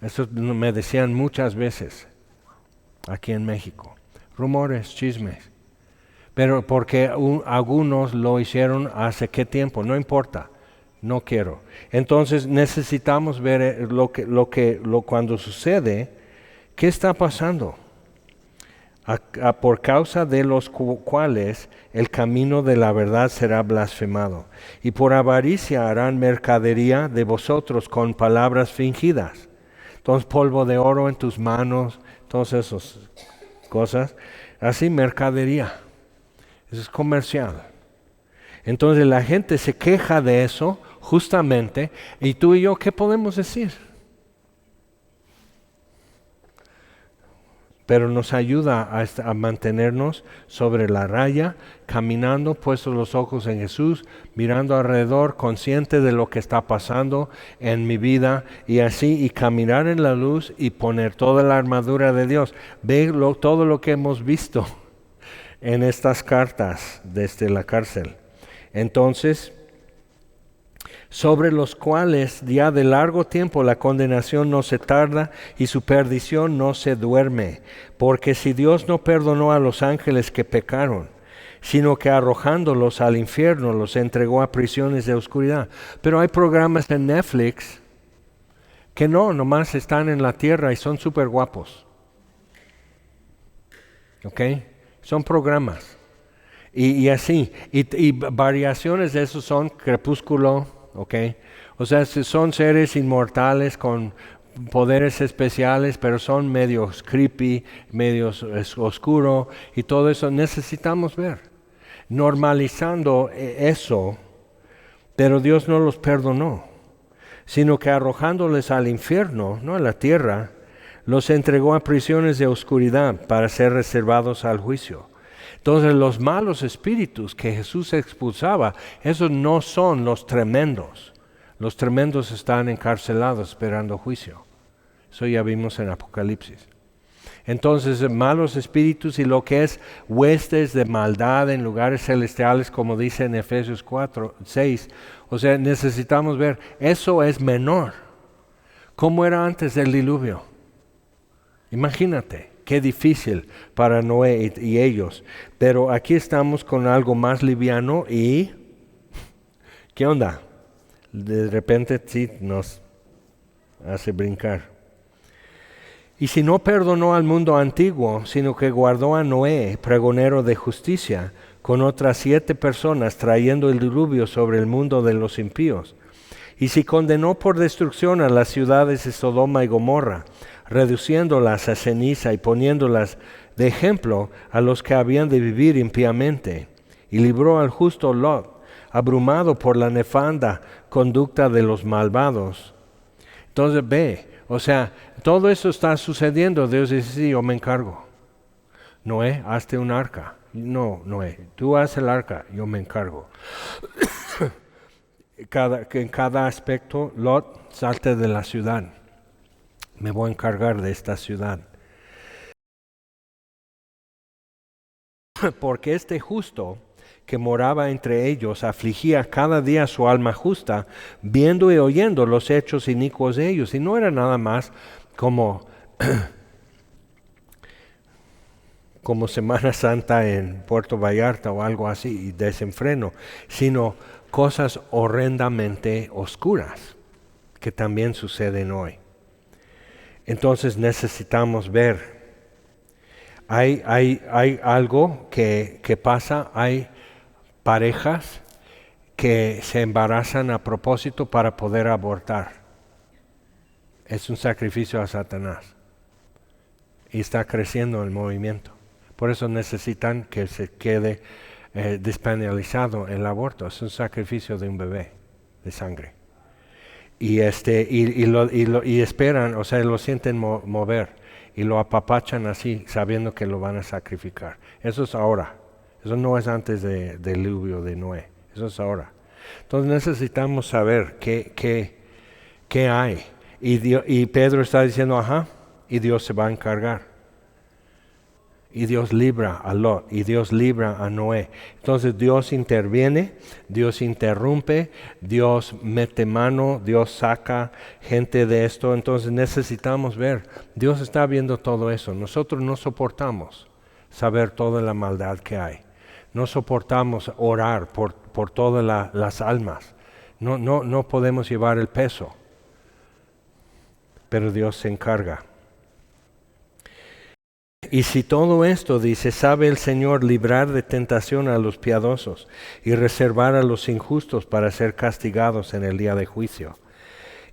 Eso me decían muchas veces aquí en México. Rumores, chismes. Pero porque algunos lo hicieron hace qué tiempo, no importa, no quiero. Entonces necesitamos ver cuando sucede, ¿qué está pasando? Por causa de los cuales el camino de la verdad será blasfemado. Y por avaricia harán mercadería de vosotros con palabras fingidas. Entonces polvo de oro en tus manos, todas esas cosas, así mercadería, eso es comercial. Entonces la gente se queja de eso justamente, y tú y yo, ¿qué podemos decir? Pero nos ayuda a mantenernos sobre la raya, caminando, puestos los ojos en Jesús, mirando alrededor, consciente de lo que está pasando en mi vida, y así, y caminar en la luz y poner toda la armadura de Dios. Ve todo lo que hemos visto en estas cartas desde la cárcel. Entonces, sobre los cuales ya de largo tiempo la condenación no se tarda y su perdición no se duerme. Porque si Dios no perdonó a los ángeles que pecaron, sino que arrojándolos al infierno los entregó a prisiones de oscuridad. Pero hay programas en Netflix que nomás están en la tierra y son súper guapos. ¿Ok? Son programas. Y así, y variaciones de eso son Crepúsculo, ¿ok? O sea, son seres inmortales con poderes especiales, pero son medios creepy, medios oscuro, y todo eso necesitamos ver. normalizando eso, pero Dios no los perdonó, sino que arrojándoles al infierno, no a la tierra, los entregó a prisiones de oscuridad para ser reservados al juicio. Entonces los malos espíritus que Jesús expulsaba, esos no son los tremendos. Los tremendos están encarcelados esperando juicio. Eso ya vimos en Apocalipsis. Entonces malos espíritus y lo que es huestes de maldad en lugares celestiales, como dice en Efesios 4:6. O sea, necesitamos ver, eso es menor. ¿Cómo era antes del diluvio? Imagínate, qué difícil para Noé y ellos. Pero aquí estamos con algo más liviano y ¿qué onda? De repente sí nos hace brincar. Y si no perdonó al mundo antiguo, sino que guardó a Noé, pregonero de justicia, con otras 7 personas trayendo el diluvio sobre el mundo de los impíos. Y si condenó por destrucción a las ciudades de Sodoma y Gomorra, reduciéndolas a ceniza y poniéndolas de ejemplo a los que habían de vivir impíamente, y libró al justo Lot, abrumado por la nefanda conducta de los malvados. Entonces ve, o sea, todo eso está sucediendo. Dios dice, sí, yo me encargo. Noé, hazte un arca. No, Noé, tú haz el arca, yo me encargo. En cada aspecto, Lot, salte de la ciudad. Me voy a encargar de esta ciudad. Porque este justo que moraba entre ellos afligía cada día su alma justa, viendo y oyendo los hechos inicuos de ellos. Y no era nada más como Semana Santa en Puerto Vallarta o algo así, y desenfreno, sino cosas horrendamente oscuras que también suceden hoy. Entonces necesitamos ver. Hay algo que pasa, hay parejas que se embarazan a propósito para poder abortar. Es un sacrificio a Satanás. Y está creciendo el movimiento. Por eso necesitan que se quede despenalizado el aborto. Es un sacrificio de un bebé de sangre. Y esperan, o sea, lo sienten mover y lo apapachan así, sabiendo que lo van a sacrificar. Eso es ahora. Eso no es antes del diluvio de Noé. Eso es ahora. Entonces necesitamos saber qué hay. Y Pedro está diciendo, ajá, y Dios se va a encargar. Y Dios libra a Lot, y Dios libra a Noé. Entonces Dios interviene, Dios interrumpe, Dios mete mano, Dios saca gente de esto. Entonces necesitamos ver, Dios está viendo todo eso. Nosotros no soportamos saber toda la maldad que hay. No soportamos orar por todas las almas. No podemos llevar el peso. Pero Dios se encarga. Y si todo esto, dice, sabe el Señor librar de tentación a los piadosos y reservar a los injustos para ser castigados en el día de juicio.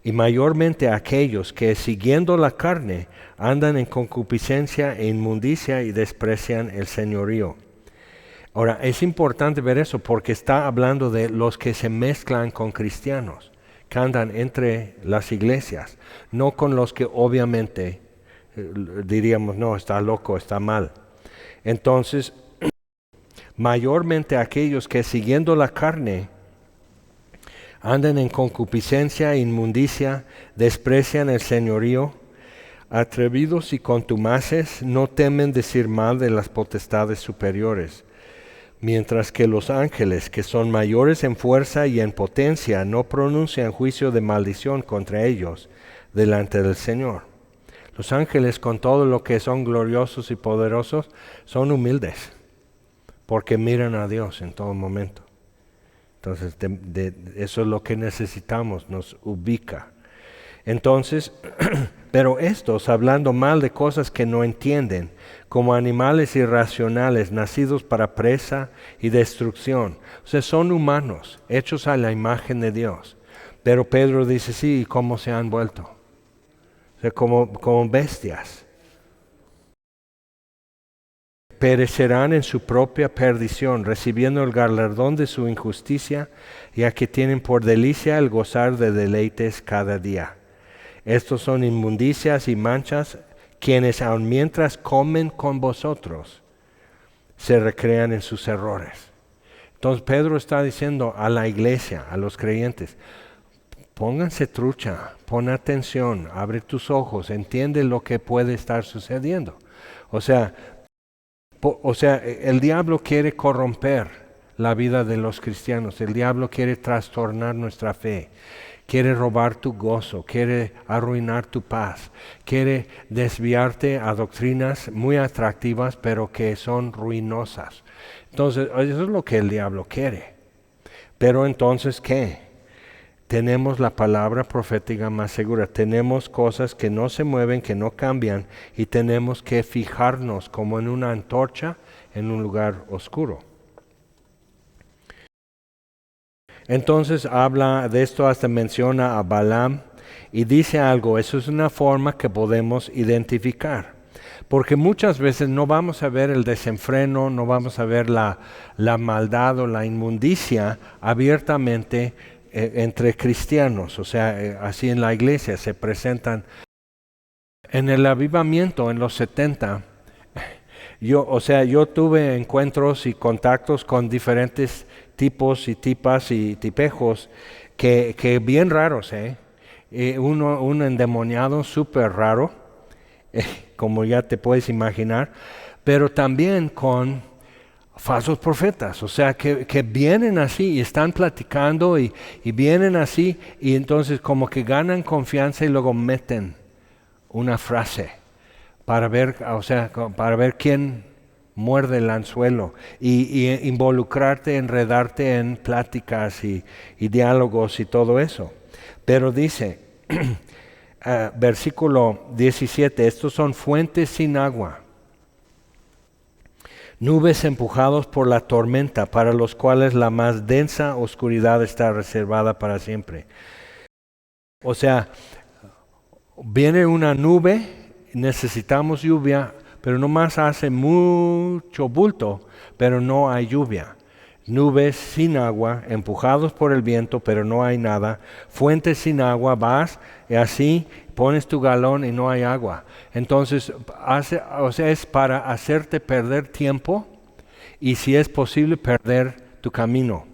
Y mayormente a aquellos que siguiendo la carne andan en concupiscencia e inmundicia y desprecian el señorío. Ahora, es importante ver eso porque está hablando de los que se mezclan con cristianos, que andan entre las iglesias, no con los que obviamente diríamos, no, está loco, está mal. Entonces, mayormente aquellos que siguiendo la carne andan en concupiscencia, inmundicia, desprecian el señorío, atrevidos y contumaces, no temen decir mal de las potestades superiores, mientras que los ángeles, que son mayores en fuerza y en potencia, no pronuncian juicio de maldición contra ellos delante del Señor. Los ángeles, con todo lo que son gloriosos y poderosos, son humildes, porque miran a Dios en todo momento. Entonces, eso es lo que necesitamos, nos ubica. Entonces, pero estos, hablando mal de cosas que no entienden, como animales irracionales, nacidos para presa y destrucción. O sea, son humanos, hechos a la imagen de Dios. Pero Pedro dice, sí, ¿cómo se han vuelto? O sea, como bestias. perecerán en su propia perdición, recibiendo el galardón de su injusticia, ya que tienen por delicia el gozar de deleites cada día. Estos son inmundicias y manchas, quienes aun mientras comen con vosotros, se recrean en sus errores. Entonces Pedro está diciendo a la iglesia, a los creyentes, pónganse trucha, pon atención, abre tus ojos, entiende lo que puede estar sucediendo. O sea, el diablo quiere corromper la vida de los cristianos, el diablo quiere trastornar nuestra fe, quiere robar tu gozo, quiere arruinar tu paz, quiere desviarte a doctrinas muy atractivas pero que son ruinosas. Entonces, eso es lo que el diablo quiere. Pero entonces, ¿qué? Tenemos la palabra profética más segura, tenemos cosas que no se mueven, que no cambian, y tenemos que fijarnos como en una antorcha en un lugar oscuro. Entonces habla de esto, hasta menciona a Balaam y dice algo. Eso es una forma que podemos identificar, porque muchas veces no vamos a ver el desenfreno, no vamos a ver la maldad o la inmundicia abiertamente entre cristianos. O sea, así en la iglesia se presentan. En el avivamiento en los 70, yo tuve encuentros y contactos con diferentes tipos y tipas y tipejos que bien raros, un endemoniado súper raro, como ya te puedes imaginar, pero también con falsos profetas, o sea, que vienen así y están platicando y vienen así, y entonces como que ganan confianza y luego meten una frase para ver, o sea, para ver quién muerde el anzuelo y involucrarte, enredarte en pláticas y diálogos y todo eso. Pero dice, versículo 17, estos son fuentes sin agua, nubes empujados por la tormenta, para los cuales la más densa oscuridad está reservada para siempre. O sea, viene una nube, necesitamos lluvia, pero nomás hace mucho bulto, pero no hay lluvia. Nubes sin agua, empujados por el viento, pero no hay nada. Fuentes sin agua, vas y así pones tu galón y no hay agua. Entonces, es para hacerte perder tiempo y, si es posible, perder tu camino.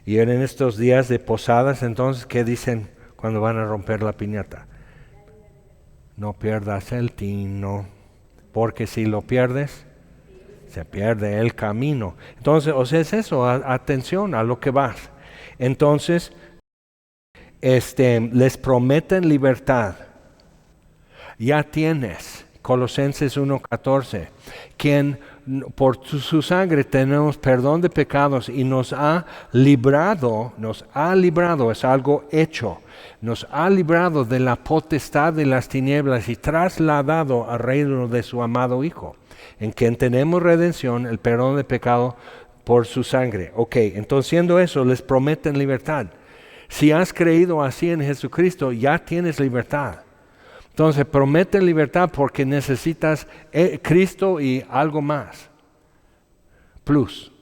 Y en estos días de posadas, entonces, ¿qué dicen cuando van a romper la piñata? No pierdas el tino, porque si lo pierdes, se pierde el camino. Entonces, es eso, atención a lo que vas. Entonces, les prometen libertad. Ya tienes, Colosenses 1:14, quien por su sangre tenemos perdón de pecados y nos ha librado, es algo hecho, nos ha librado de la potestad de las tinieblas y trasladado al reino de su amado Hijo, en quien tenemos redención, el perdón de pecado por su sangre. Ok, entonces, siendo eso, les prometen libertad. Si has creído así en Jesucristo, ya tienes libertad. Entonces prometen libertad porque necesitas Cristo y algo más. Plus.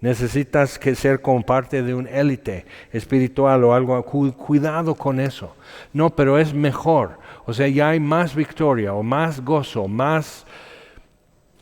Necesitas ser como parte de un élite espiritual o algo. Cuidado con eso. No, pero es mejor. O sea, ya hay más victoria o más gozo, más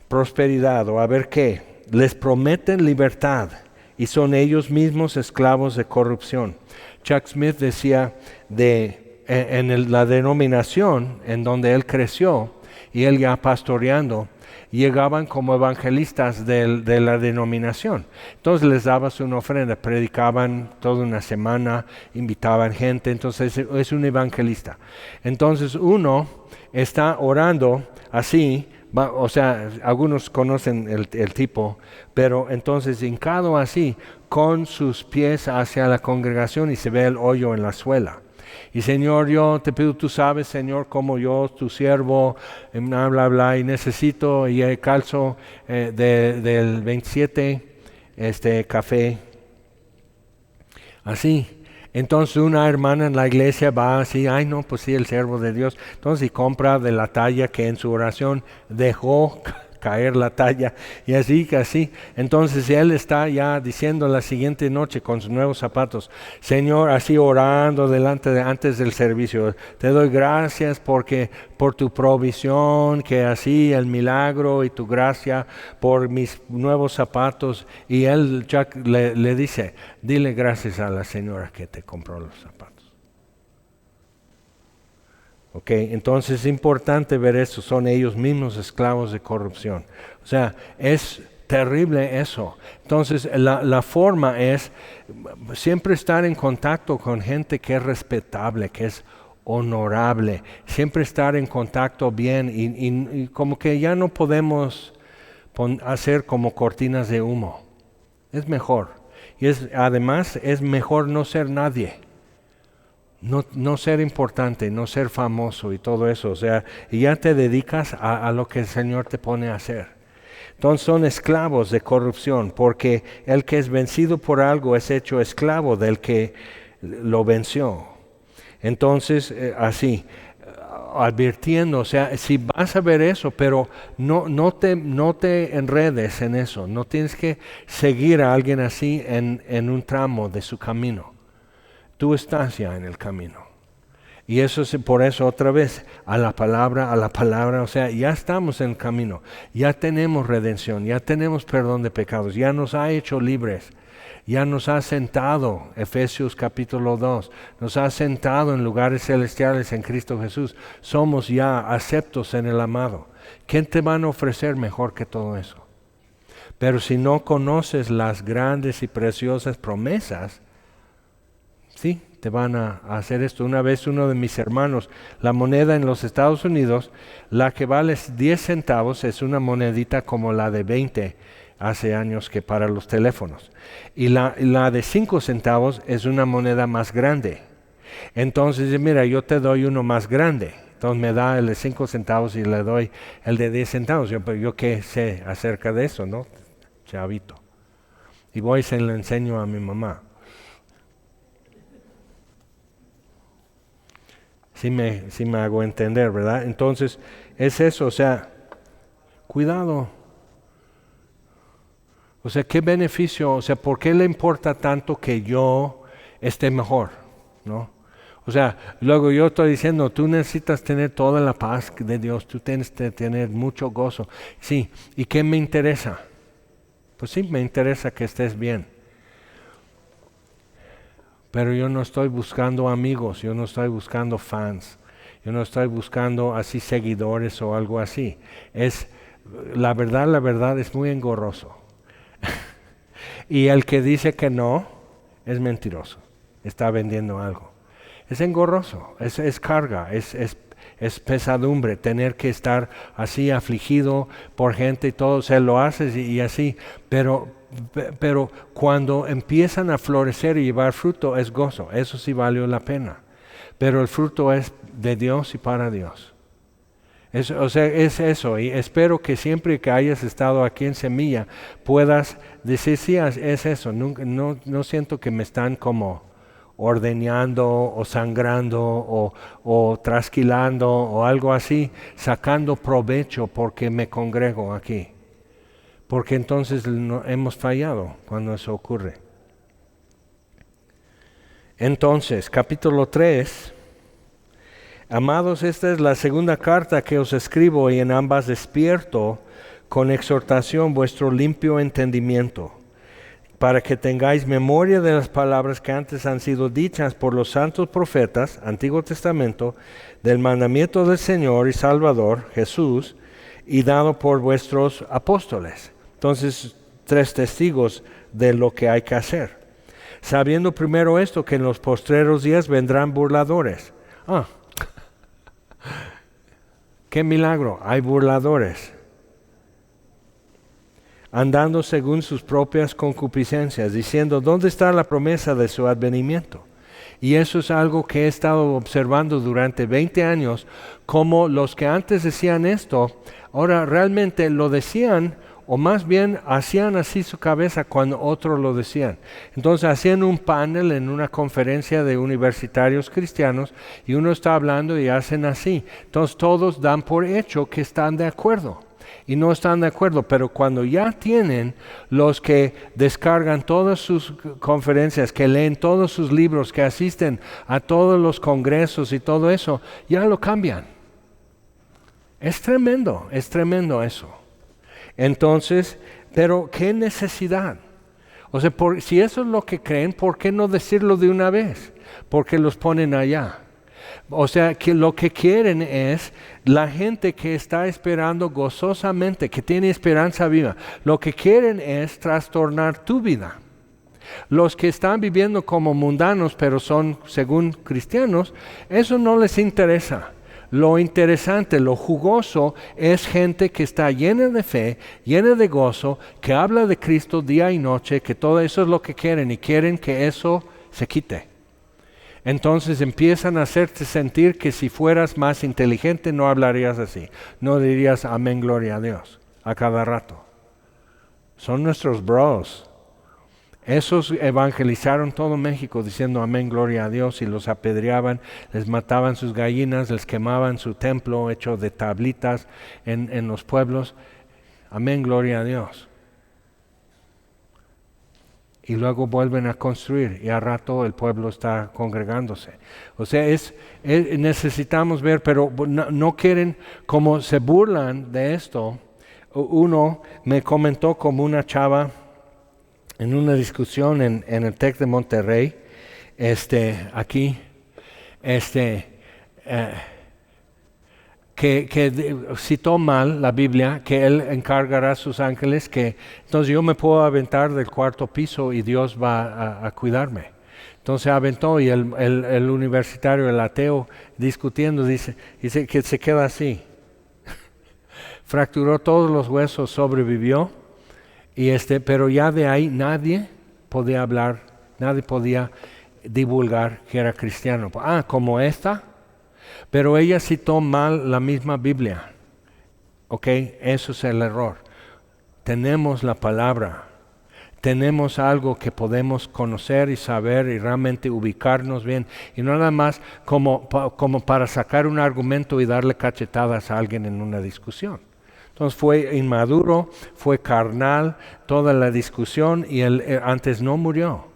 prosperidad o a ver qué. Les prometen libertad y son ellos mismos esclavos de corrupción. Chuck Smith decía la denominación en donde él creció y él ya pastoreando, llegaban como evangelistas de la denominación. Entonces les dabas una ofrenda, predicaban toda una semana, invitaban gente, entonces es un evangelista. Entonces uno está orando así, o sea, algunos conocen el tipo, pero entonces hincado así, con sus pies hacia la congregación y se ve el hoyo en la suela. Y Señor, yo te pido, tú sabes, Señor, como yo, tu siervo, bla, bla, bla, y necesito, y calzo del 27, café. Así. Entonces una hermana en la iglesia va así, ay no, pues sí, el siervo de Dios. Entonces y compra de la talla que en su oración dejó caer la talla y así, así. Entonces él está ya diciendo la siguiente noche con sus nuevos zapatos, Señor, así orando antes del servicio, te doy gracias por tu provisión, que así el milagro y tu gracia por mis nuevos zapatos. Y él Jack le dice, dile gracias a la señora que te compró los zapatos. Entonces es importante ver eso, son ellos mismos esclavos de corrupción. O sea, es terrible eso. Entonces la forma es siempre estar en contacto con gente que es respetable, que es honorable, siempre estar en contacto bien y como que ya no podemos hacer como cortinas de humo. Es mejor. Y además es mejor no ser nadie. No ser importante, no ser famoso y todo eso. O sea, y ya te dedicas a lo que el Señor te pone a hacer. Entonces son esclavos de corrupción, porque el que es vencido por algo es hecho esclavo del que lo venció. Entonces, así, advirtiendo, o sea, si vas a ver eso, pero no te enredes en eso. No tienes que seguir a alguien así en un tramo de su camino. Tú estás ya en el camino. Y eso es por eso otra vez, a la palabra, o sea, ya estamos en el camino, ya tenemos redención, ya tenemos perdón de pecados, ya nos ha hecho libres, ya nos ha sentado, Efesios capítulo 2, nos ha sentado en lugares celestiales en Cristo Jesús, somos ya aceptos en el amado. ¿Quién te van a ofrecer mejor que todo eso? Pero si no conoces las grandes y preciosas promesas, sí, te van a hacer esto. Una vez uno de mis hermanos, la moneda en los Estados Unidos, la que vale 10 centavos es una monedita como la de 20 hace años que para los teléfonos. Y la de 5 centavos es una moneda más grande. Entonces, mira, yo te doy uno más grande. Entonces me da el de 5 centavos y le doy el de 10 centavos. Yo qué sé acerca de eso, ¿no? Chavito. Y voy y se lo enseño a mi mamá. Sí me hago entender, ¿verdad? Entonces, es eso, o sea, cuidado. O sea, ¿qué beneficio? O sea, ¿por qué le importa tanto que yo esté mejor? ¿No? O sea, luego yo estoy diciendo, tú necesitas tener toda la paz de Dios, tú tienes que tener mucho gozo. Sí, ¿y qué me interesa? Pues sí, me interesa que estés bien. Pero yo no estoy buscando amigos, yo no estoy buscando fans, yo no estoy buscando así seguidores o algo así. La verdad es muy engorroso. Y el que dice que no, es mentiroso, está vendiendo algo. Es engorroso, es carga, es pesadumbre, tener que estar así afligido por gente y todo, o sea, lo haces y así, pero cuando empiezan a florecer y llevar fruto es gozo, eso sí valió la pena. Pero el fruto es de Dios y para Dios. O sea, es eso, y espero que siempre que hayas estado aquí en Semilla puedas decir, sí, es eso, no siento que me están como ordeñando o sangrando o trasquilando o algo así, sacando provecho porque me congrego aquí. Porque entonces hemos fallado cuando eso ocurre. Entonces, capítulo 3. Amados, esta es la segunda carta que os escribo y en ambas despierto con exhortación vuestro limpio entendimiento, para que tengáis memoria de las palabras que antes han sido dichas por los santos profetas, Antiguo Testamento, del mandamiento del Señor y Salvador, Jesús, y dado por vuestros apóstoles. Entonces, 3 testigos de lo que hay que hacer. Sabiendo primero esto, que en los postreros días vendrán burladores. ¡Qué milagro! Hay burladores. Andando según sus propias concupiscencias, diciendo, ¿dónde está la promesa de su advenimiento? Y eso es algo que he estado observando durante 20 años, como los que antes decían esto, ahora realmente lo decían, o más bien hacían así su cabeza cuando otros lo decían. Entonces hacían un panel en una conferencia de universitarios cristianos y uno está hablando y hacen así. Entonces todos dan por hecho que están de acuerdo. y no están de acuerdo, pero cuando ya tienen los que descargan todas sus conferencias, que leen todos sus libros, que asisten a todos los congresos y todo eso, ya lo cambian. Es tremendo eso. Entonces, pero ¿qué necesidad? O sea, si eso es lo que creen, ¿por qué no decirlo de una vez? Porque los ponen allá. O sea, que lo que quieren es la gente que está esperando gozosamente, que tiene esperanza viva. Lo que quieren es trastornar tu vida. Los que están viviendo como mundanos, pero son según cristianos, eso no les interesa. Lo interesante, lo jugoso es gente que está llena de fe, llena de gozo, que habla de Cristo día y noche, que todo eso es lo que quieren y quieren que eso se quite. Entonces empiezan a hacerte sentir que si fueras más inteligente no hablarías así, no dirías amén, gloria a Dios, a cada rato. Son nuestros bros. Esos evangelizaron todo México diciendo amén, gloria a Dios, y los apedreaban, les mataban sus gallinas, les quemaban su templo hecho de tablitas en los pueblos. Amén, gloria a Dios. Y luego vuelven a construir y a rato el pueblo está congregándose. O sea, necesitamos ver, pero no quieren, como se burlan de esto. Uno me comentó como una chava en una discusión en el TEC de Monterrey, aquí, que citó mal la Biblia, que Él encargará a sus ángeles, que entonces yo me puedo aventar del cuarto piso y Dios va a cuidarme. Entonces aventó y el universitario, el ateo, discutiendo, dice que se queda así. Fracturó todos los huesos, sobrevivió, pero ya de ahí nadie podía hablar, nadie podía divulgar que era cristiano. Como esta. Pero ella citó mal la misma Biblia. ¿Ok? Eso es el error. Tenemos la palabra. Tenemos algo que podemos conocer y saber y realmente ubicarnos bien. Y no nada más como para sacar un argumento y darle cachetadas a alguien en una discusión. Entonces fue inmaduro, fue carnal toda la discusión y él antes no murió.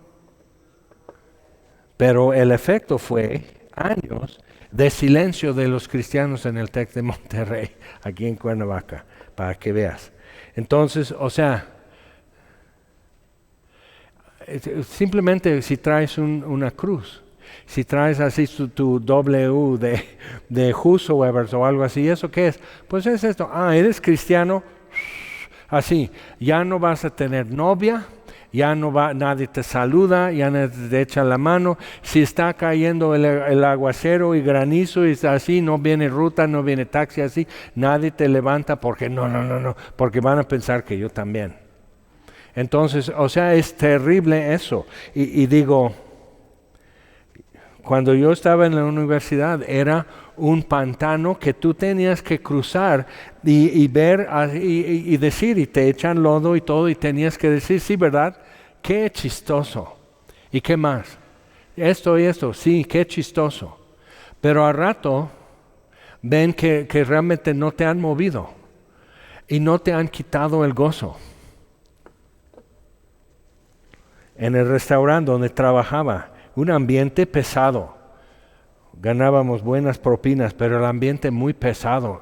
Pero el efecto fue años de silencio de los cristianos en el TEC de Monterrey, aquí en Cuernavaca, para que veas. Entonces, o sea, simplemente si traes una cruz, si traes así tu W de Whosoever o algo así, ¿eso qué es? Pues es esto, eres cristiano, así, ya no vas a tener novia, ya nadie te saluda, ya nadie te echa la mano. Si está cayendo el aguacero y granizo y así, no viene ruta, no viene taxi así, nadie te levanta porque no, porque van a pensar que yo también. Entonces, o sea, es terrible eso. Y digo, cuando yo estaba en la universidad era un pantano que tú tenías que cruzar y ver y decir, y te echan lodo y todo, y tenías que decir, sí, ¿verdad? Qué chistoso. ¿Y qué más? Esto y esto, sí, qué chistoso. Pero al rato ven que realmente no te han movido y no te han quitado el gozo. En el restaurante donde trabajaba, un ambiente pesado. Ganábamos buenas propinas, pero el ambiente muy pesado.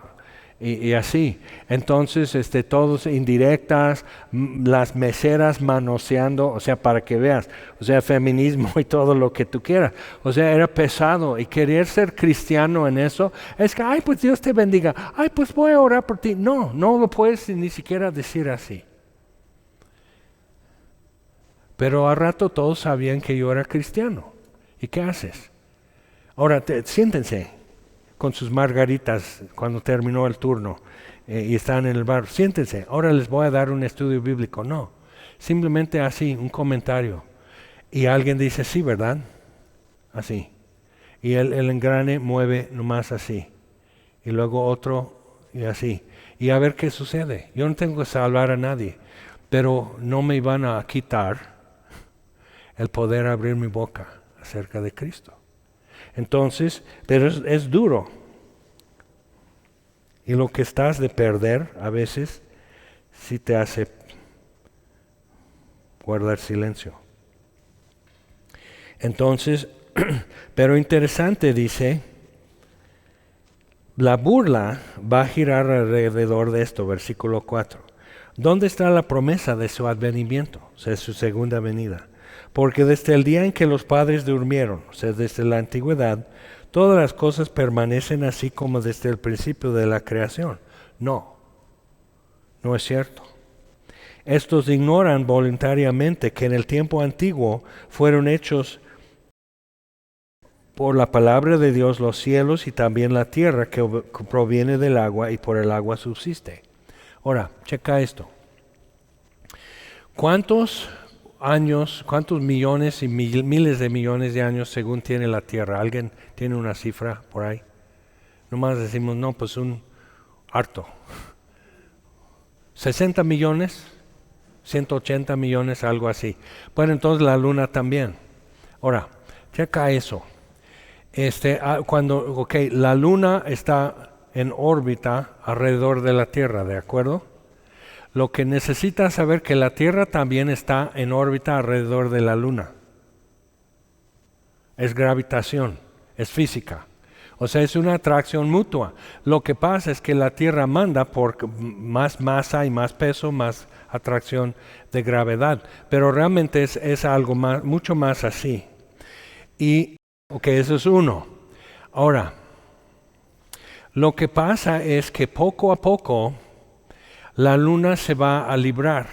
Y así. Entonces, todos indirectas, las meseras manoseando, o sea, para que veas, o sea, feminismo y todo lo que tú quieras. O sea, era pesado. Y querer ser cristiano en eso, es que, pues Dios te bendiga. Pues voy a orar por ti. No lo puedes ni siquiera decir así. Pero a rato todos sabían que yo era cristiano. ¿Y qué haces? Ahora, siéntense con sus margaritas cuando terminó el turno y están en el bar. Siéntense, ahora les voy a dar un estudio bíblico. No, simplemente así, un comentario. Y alguien dice, sí, ¿verdad? Así. Y el engrane mueve nomás así. Y luego otro y así. Y a ver qué sucede. Yo no tengo que salvar a nadie, pero no me van a quitar el poder abrir mi boca acerca de Cristo. Entonces, pero es duro. Y lo que estás de perder a veces sí te hace guardar silencio. Entonces, pero interesante dice, la burla va a girar alrededor de esto, versículo 4. ¿Dónde está la promesa de su advenimiento? O sea, su segunda venida. Porque desde el día en que los padres durmieron, o sea, desde la antigüedad, todas las cosas permanecen así como desde el principio de la creación. No, no es cierto. Estos ignoran voluntariamente que en el tiempo antiguo fueron hechos por la palabra de Dios los cielos y también la tierra que proviene del agua y por el agua subsiste. Ahora, checa esto. ¿Cuántos años, cuántos millones y miles de millones de años según tiene la tierra? ¿Alguien tiene una cifra por ahí? Nomás decimos, no, pues un harto. 60 millones, 180 millones, algo así. Bueno, entonces la luna también. Ahora, checa eso. La luna está en órbita alrededor de la Tierra, ¿de acuerdo? Lo que necesitas saber que la Tierra también está en órbita alrededor de la luna. Es gravitación, es física. O sea, es una atracción mutua. Lo que pasa es que la Tierra manda por más masa y más peso, más atracción de gravedad. Pero realmente es algo mucho más así. Y, eso es uno. Ahora, lo que pasa es que poco a poco la luna se va a librar.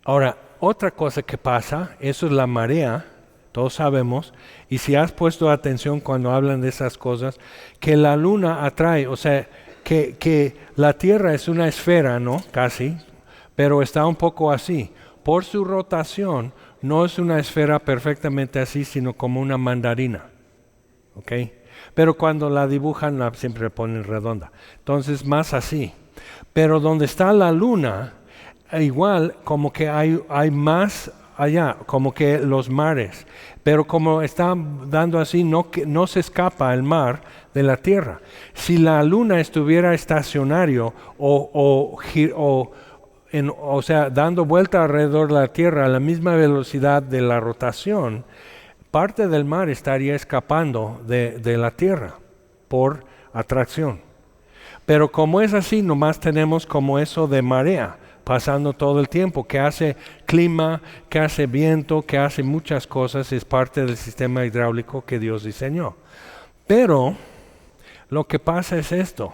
Ahora, otra cosa que pasa, eso es la marea. Todos sabemos, y si has puesto atención cuando hablan de esas cosas, que la luna atrae, o sea, que la Tierra es una esfera, ¿no? Casi, pero está un poco así. Por su rotación, no es una esfera perfectamente así, sino como una mandarina, ¿ok? Pero cuando la dibujan, siempre ponen redonda. Entonces, más así. Pero donde está la luna, igual como que hay más allá, como que los mares, pero como está dando así, no se escapa el mar de la tierra. Si la luna estuviera estacionario o sea, dando vuelta alrededor de la tierra a la misma velocidad de la rotación, parte del mar estaría escapando de la tierra por atracción. Pero como es así, nomás tenemos como eso de marea, pasando todo el tiempo, que hace clima, que hace viento, que hace muchas cosas, es parte del sistema hidráulico que Dios diseñó. Pero lo que pasa es esto,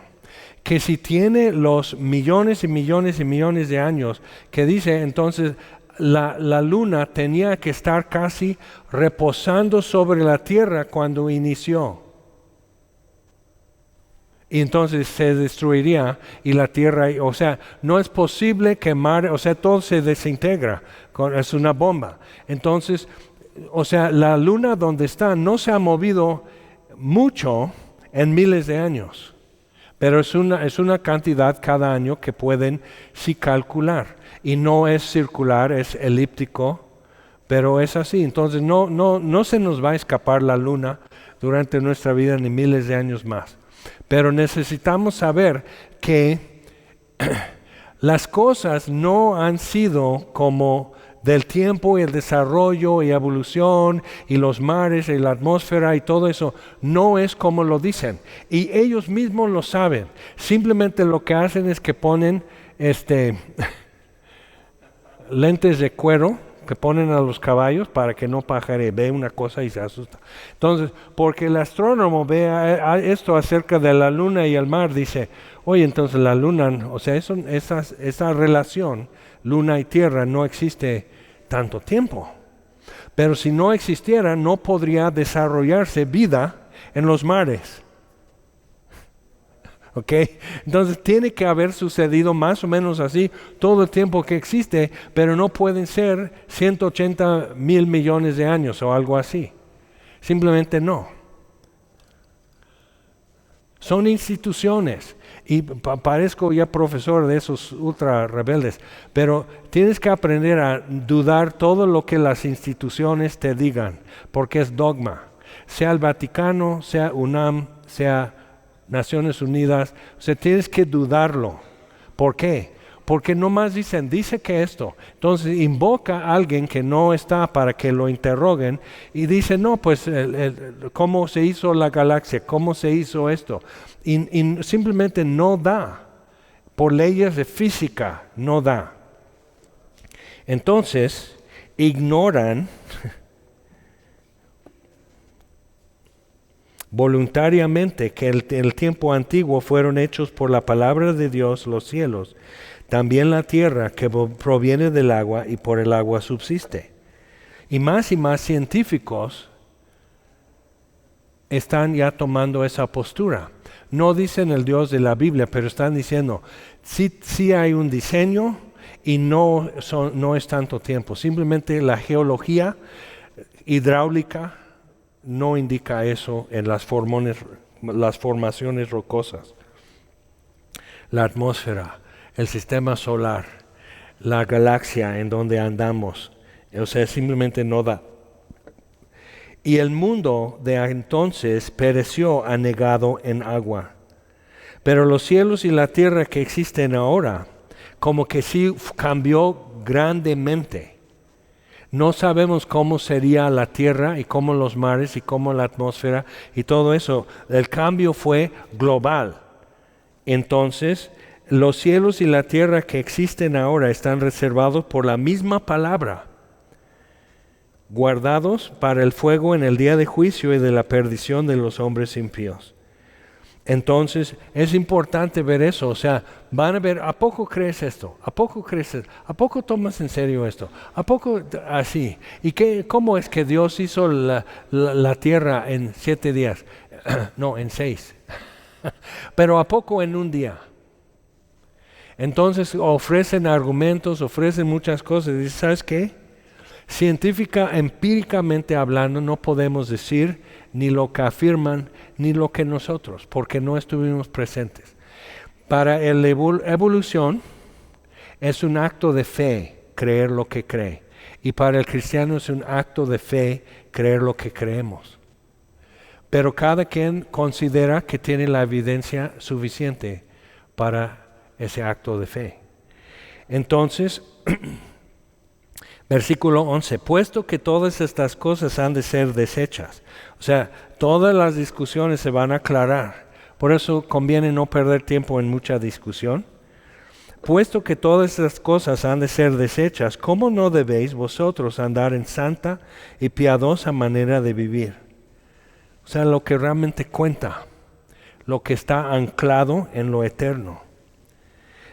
que si tiene los millones y millones y millones de años, que dice entonces la luna tenía que estar casi reposando sobre la tierra cuando inició. Y entonces se destruiría y la tierra, o sea, no es posible quemar, o sea, todo se desintegra, es una bomba. Entonces, o sea, la luna donde está no se ha movido mucho en miles de años, pero es una cantidad cada año que pueden sí calcular. Y no es circular, es elíptico, pero es así. Entonces no se nos va a escapar la luna durante nuestra vida ni miles de años más. Pero necesitamos saber que las cosas no han sido como del tiempo y el desarrollo y evolución y los mares y la atmósfera y todo eso, no es como lo dicen. Y ellos mismos lo saben. Simplemente lo que hacen es que ponen lentes de cuero que ponen a los caballos para que no pajaree, ve una cosa y se asusta. Entonces, porque el astrónomo ve esto acerca de la luna y el mar, dice, oye, entonces la luna, o sea, esa relación, luna y tierra, no existe tanto tiempo. Pero si no existiera, no podría desarrollarse vida en los mares. ¿Ok? Entonces tiene que haber sucedido más o menos así todo el tiempo que existe, pero no pueden ser 180 mil millones de años o algo así. Simplemente no. Son instituciones y parezco ya profesor de esos ultra rebeldes, pero tienes que aprender a dudar todo lo que las instituciones te digan, porque es dogma. Sea el Vaticano, sea UNAM, sea Naciones Unidas. O sea, tienes que dudarlo. ¿Por qué? Porque nomás dice que esto. Entonces invoca a alguien que no está para que lo interroguen y dice, no, pues, ¿cómo se hizo la galaxia? ¿Cómo se hizo esto? Y simplemente no da. Por leyes de física, no da. Entonces, ignoran voluntariamente que en el tiempo antiguo fueron hechos por la palabra de Dios los cielos, también la tierra que proviene del agua y por el agua subsiste. Y más científicos están ya tomando esa postura. No dicen el Dios de la Biblia, pero están diciendo, sí hay un diseño y no es tanto tiempo. Simplemente la geología hidráulica no indica eso en las formaciones rocosas. La atmósfera, el sistema solar, la galaxia en donde andamos, o sea, simplemente no da. Y el mundo de entonces pereció anegado en agua. Pero los cielos y la tierra que existen ahora, como que sí cambió grandemente. No sabemos cómo sería la tierra y cómo los mares y cómo la atmósfera y todo eso. El cambio fue global. Entonces, los cielos y la tierra que existen ahora están reservados por la misma palabra, guardados para el fuego en el día de juicio y de la perdición de los hombres impíos. Entonces, es importante ver eso, o sea, van a ver, ¿a poco crees esto? ¿A poco crees esto? ¿A poco tomas en serio esto? ¿A poco así? ¿Y cómo es que Dios hizo la tierra en 7 días? No, en 6. Pero ¿a poco en un día? Entonces ofrecen argumentos, ofrecen muchas cosas. Y ¿sabes qué? Empíricamente hablando, no podemos decir ni lo que afirman ni lo que nosotros, porque no estuvimos presentes. Para la evolución es un acto de fe creer lo que cree, y para el cristiano es un acto de fe creer lo que creemos. Pero cada quien considera que tiene la evidencia suficiente para ese acto de fe. Entonces, versículo 11, puesto que todas estas cosas han de ser desechas. O sea, todas las discusiones se van a aclarar. Por eso conviene no perder tiempo en mucha discusión. Puesto que todas estas cosas han de ser desechas, ¿cómo no debéis vosotros andar en santa y piadosa manera de vivir? O sea, lo que realmente cuenta, lo que está anclado en lo eterno.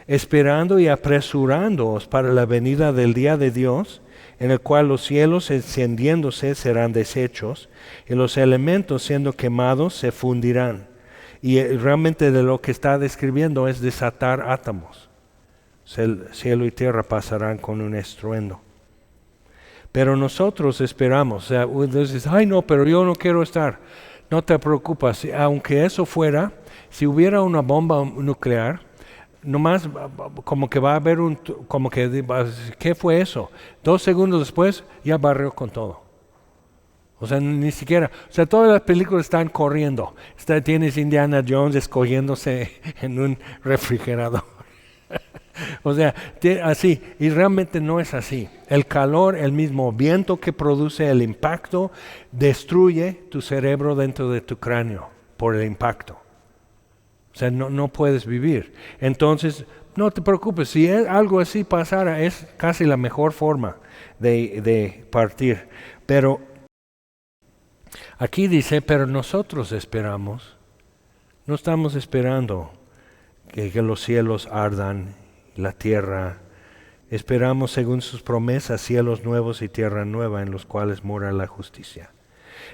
Esperando y apresurándoos para la venida del día de Dios, en el cual los cielos encendiéndose serán deshechos, y los elementos siendo quemados se fundirán. Y realmente de lo que está describiendo es desatar átomos. El cielo y tierra pasarán con un estruendo. Pero nosotros esperamos, o sea, dices, ay no, pero yo no quiero estar. No te preocupes, aunque eso fuera, si hubiera una bomba nuclear, nomás como que va a haber ¿qué fue eso? 2 segundos después ya barrió con todo. O sea, ni siquiera, o sea, todas las películas están corriendo. Tienes Indiana Jones escogiéndose en un refrigerador. O sea, así, y realmente no es así. El calor, el mismo viento que produce el impacto, destruye tu cerebro dentro de tu cráneo por el impacto. O sea, no puedes vivir. Entonces, no te preocupes, si algo así pasara, es casi la mejor forma de partir. Pero aquí dice, pero nosotros esperamos, no estamos esperando que los cielos ardan, la tierra. Esperamos según sus promesas cielos nuevos y tierra nueva en los cuales mora la justicia.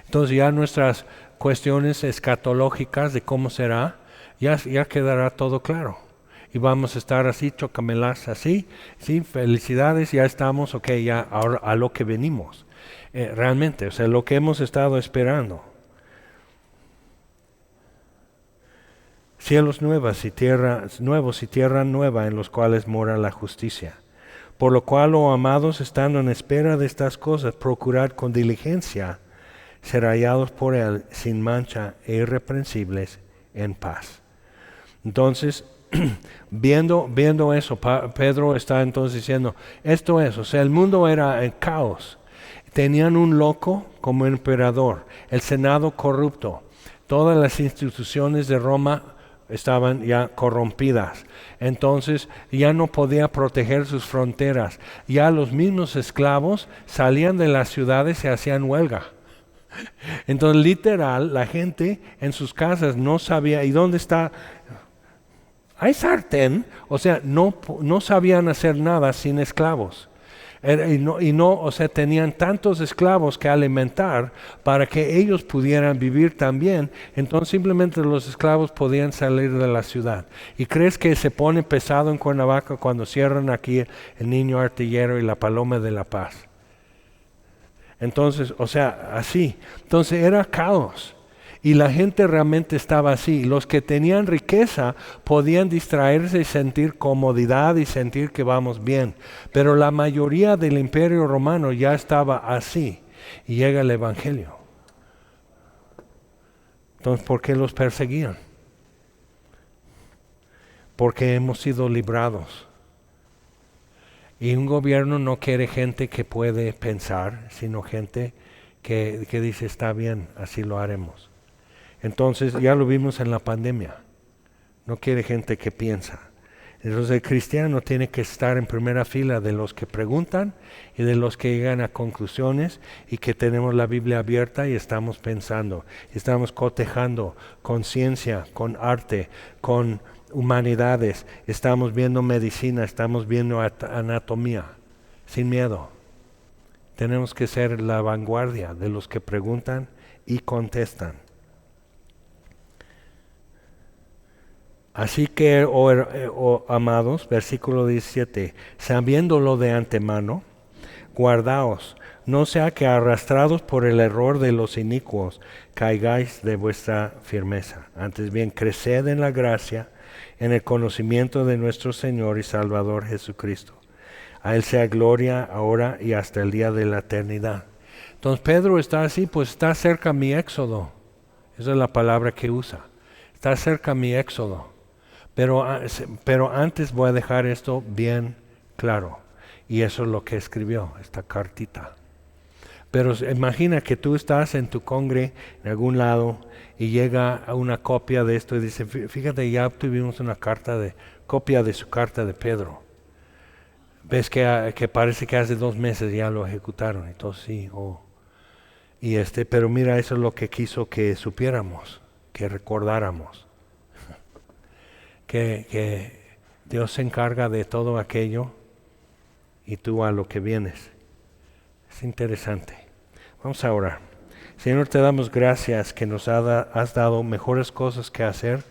Entonces ya nuestras cuestiones escatológicas de cómo será, ya quedará todo claro. Y vamos a estar así, chocamelas, así, sí, felicidades, ya estamos, ok, ya ahora a lo que venimos. Realmente, o sea, lo que hemos estado esperando. Cielos nuevos y tierra nueva en los cuales mora la justicia. Por lo cual, oh amados, estando en espera de estas cosas, procurad con diligencia ser hallados por Él sin mancha e irreprensibles en paz. Entonces, viendo eso, Pedro está entonces diciendo, esto es, o sea, el mundo era en caos. Tenían un loco como emperador, el Senado corrupto, todas las instituciones de Roma estaban ya corrompidas. Entonces ya no podía proteger sus fronteras. Ya los mismos esclavos salían de las ciudades y hacían huelga. Entonces literal, la gente en sus casas no sabía, ¿y dónde está? Hay sartén, o sea, no sabían hacer nada sin esclavos. O sea, tenían tantos esclavos que alimentar para que ellos pudieran vivir también. Entonces simplemente los esclavos podían salir de la ciudad. ¿Y crees que se pone pesado en Cuernavaca cuando cierran aquí el Niño Artillero y la Paloma de la Paz? Entonces, o sea, así. Entonces era caos. Y la gente realmente estaba así. Los que tenían riqueza podían distraerse y sentir comodidad y sentir que vamos bien. Pero la mayoría del Imperio Romano ya estaba así. Y llega el Evangelio. Entonces, ¿por qué los perseguían? Porque hemos sido librados. Y un gobierno no quiere gente que puede pensar, sino gente que dice, está bien, así lo haremos. Entonces ya lo vimos en la pandemia. No quiere gente que piensa. Entonces el cristiano tiene que estar en primera fila de los que preguntan y de los que llegan a conclusiones y que tenemos la Biblia abierta y estamos pensando. Estamos cotejando con ciencia, con arte, con humanidades. Estamos viendo medicina, estamos viendo anatomía, sin miedo. Tenemos que ser la vanguardia de los que preguntan y contestan. Así que, amados, versículo 17, sabiéndolo de antemano, guardaos, no sea que arrastrados por el error de los inicuos, caigáis de vuestra firmeza. Antes bien, creced en la gracia, en el conocimiento de nuestro Señor y Salvador Jesucristo. A Él sea gloria ahora y hasta el día de la eternidad. Entonces Pedro está así, pues está cerca mi éxodo. Esa es la palabra que usa. Está cerca mi éxodo. Pero antes voy a dejar esto bien claro. Y eso es lo que escribió, esta cartita. Pero imagina que tú estás en tu congre, en algún lado, y llega una copia de esto y dice, fíjate, ya obtuvimos una copia de su carta de Pedro. Ves que parece que hace 2 meses ya lo ejecutaron. Entonces sí, pero mira, eso es lo que quiso que supiéramos, que recordáramos. Que Dios se encarga de todo aquello y tú a lo que vienes. Es interesante. Vamos a orar. Señor, te damos gracias que nos has dado mejores cosas que hacer,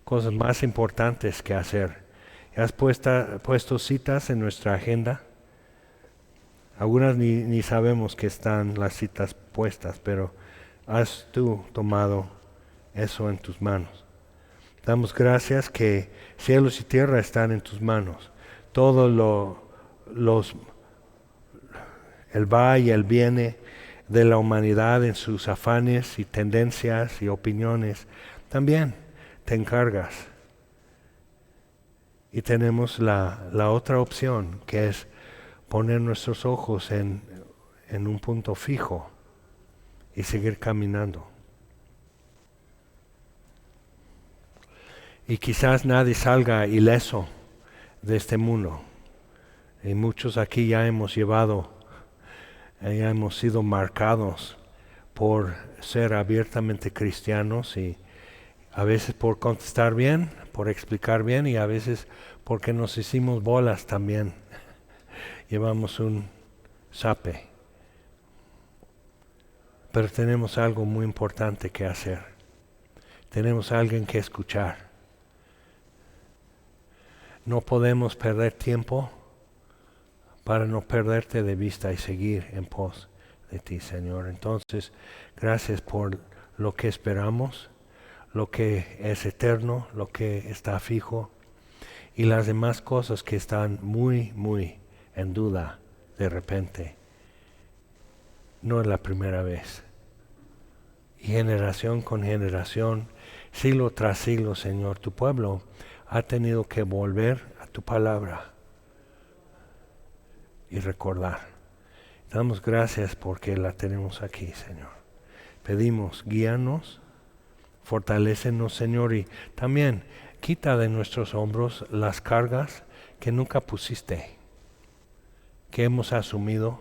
cosas más importantes que hacer. Has puesto citas en nuestra agenda. Algunas ni sabemos que están las citas puestas, pero has tú tomado eso en tus manos. Damos gracias que cielos y tierra están en tus manos. Todo el va y el viene de la humanidad en sus afanes y tendencias y opiniones, también te encargas. Y tenemos la otra opción, que es poner nuestros ojos en un punto fijo y seguir caminando. Y quizás nadie salga ileso de este mundo. Y muchos aquí ya hemos sido marcados por ser abiertamente cristianos y a veces por contestar bien, por explicar bien y a veces porque nos hicimos bolas también. Llevamos un zape. Pero tenemos algo muy importante que hacer. Tenemos a alguien que escuchar. No podemos perder tiempo para no perderte de vista y seguir en pos de ti, Señor. Entonces, gracias por lo que esperamos, lo que es eterno, lo que está fijo y las demás cosas que están muy, muy en duda de repente. No es la primera vez. Y generación con generación siglo tras siglo, Señor, tu pueblo ha tenido que volver a tu palabra y recordar. Damos gracias porque la tenemos aquí, Señor. Pedimos, guíanos, fortalécenos, Señor, y también quita de nuestros hombros las cargas que nunca pusiste, que hemos asumido,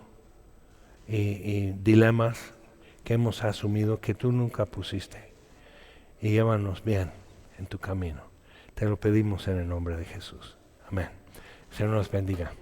y dilemas que hemos asumido que tú nunca pusiste. Y llévanos bien en tu camino. Te lo pedimos en el nombre de Jesús. Amén. Señor nos bendiga.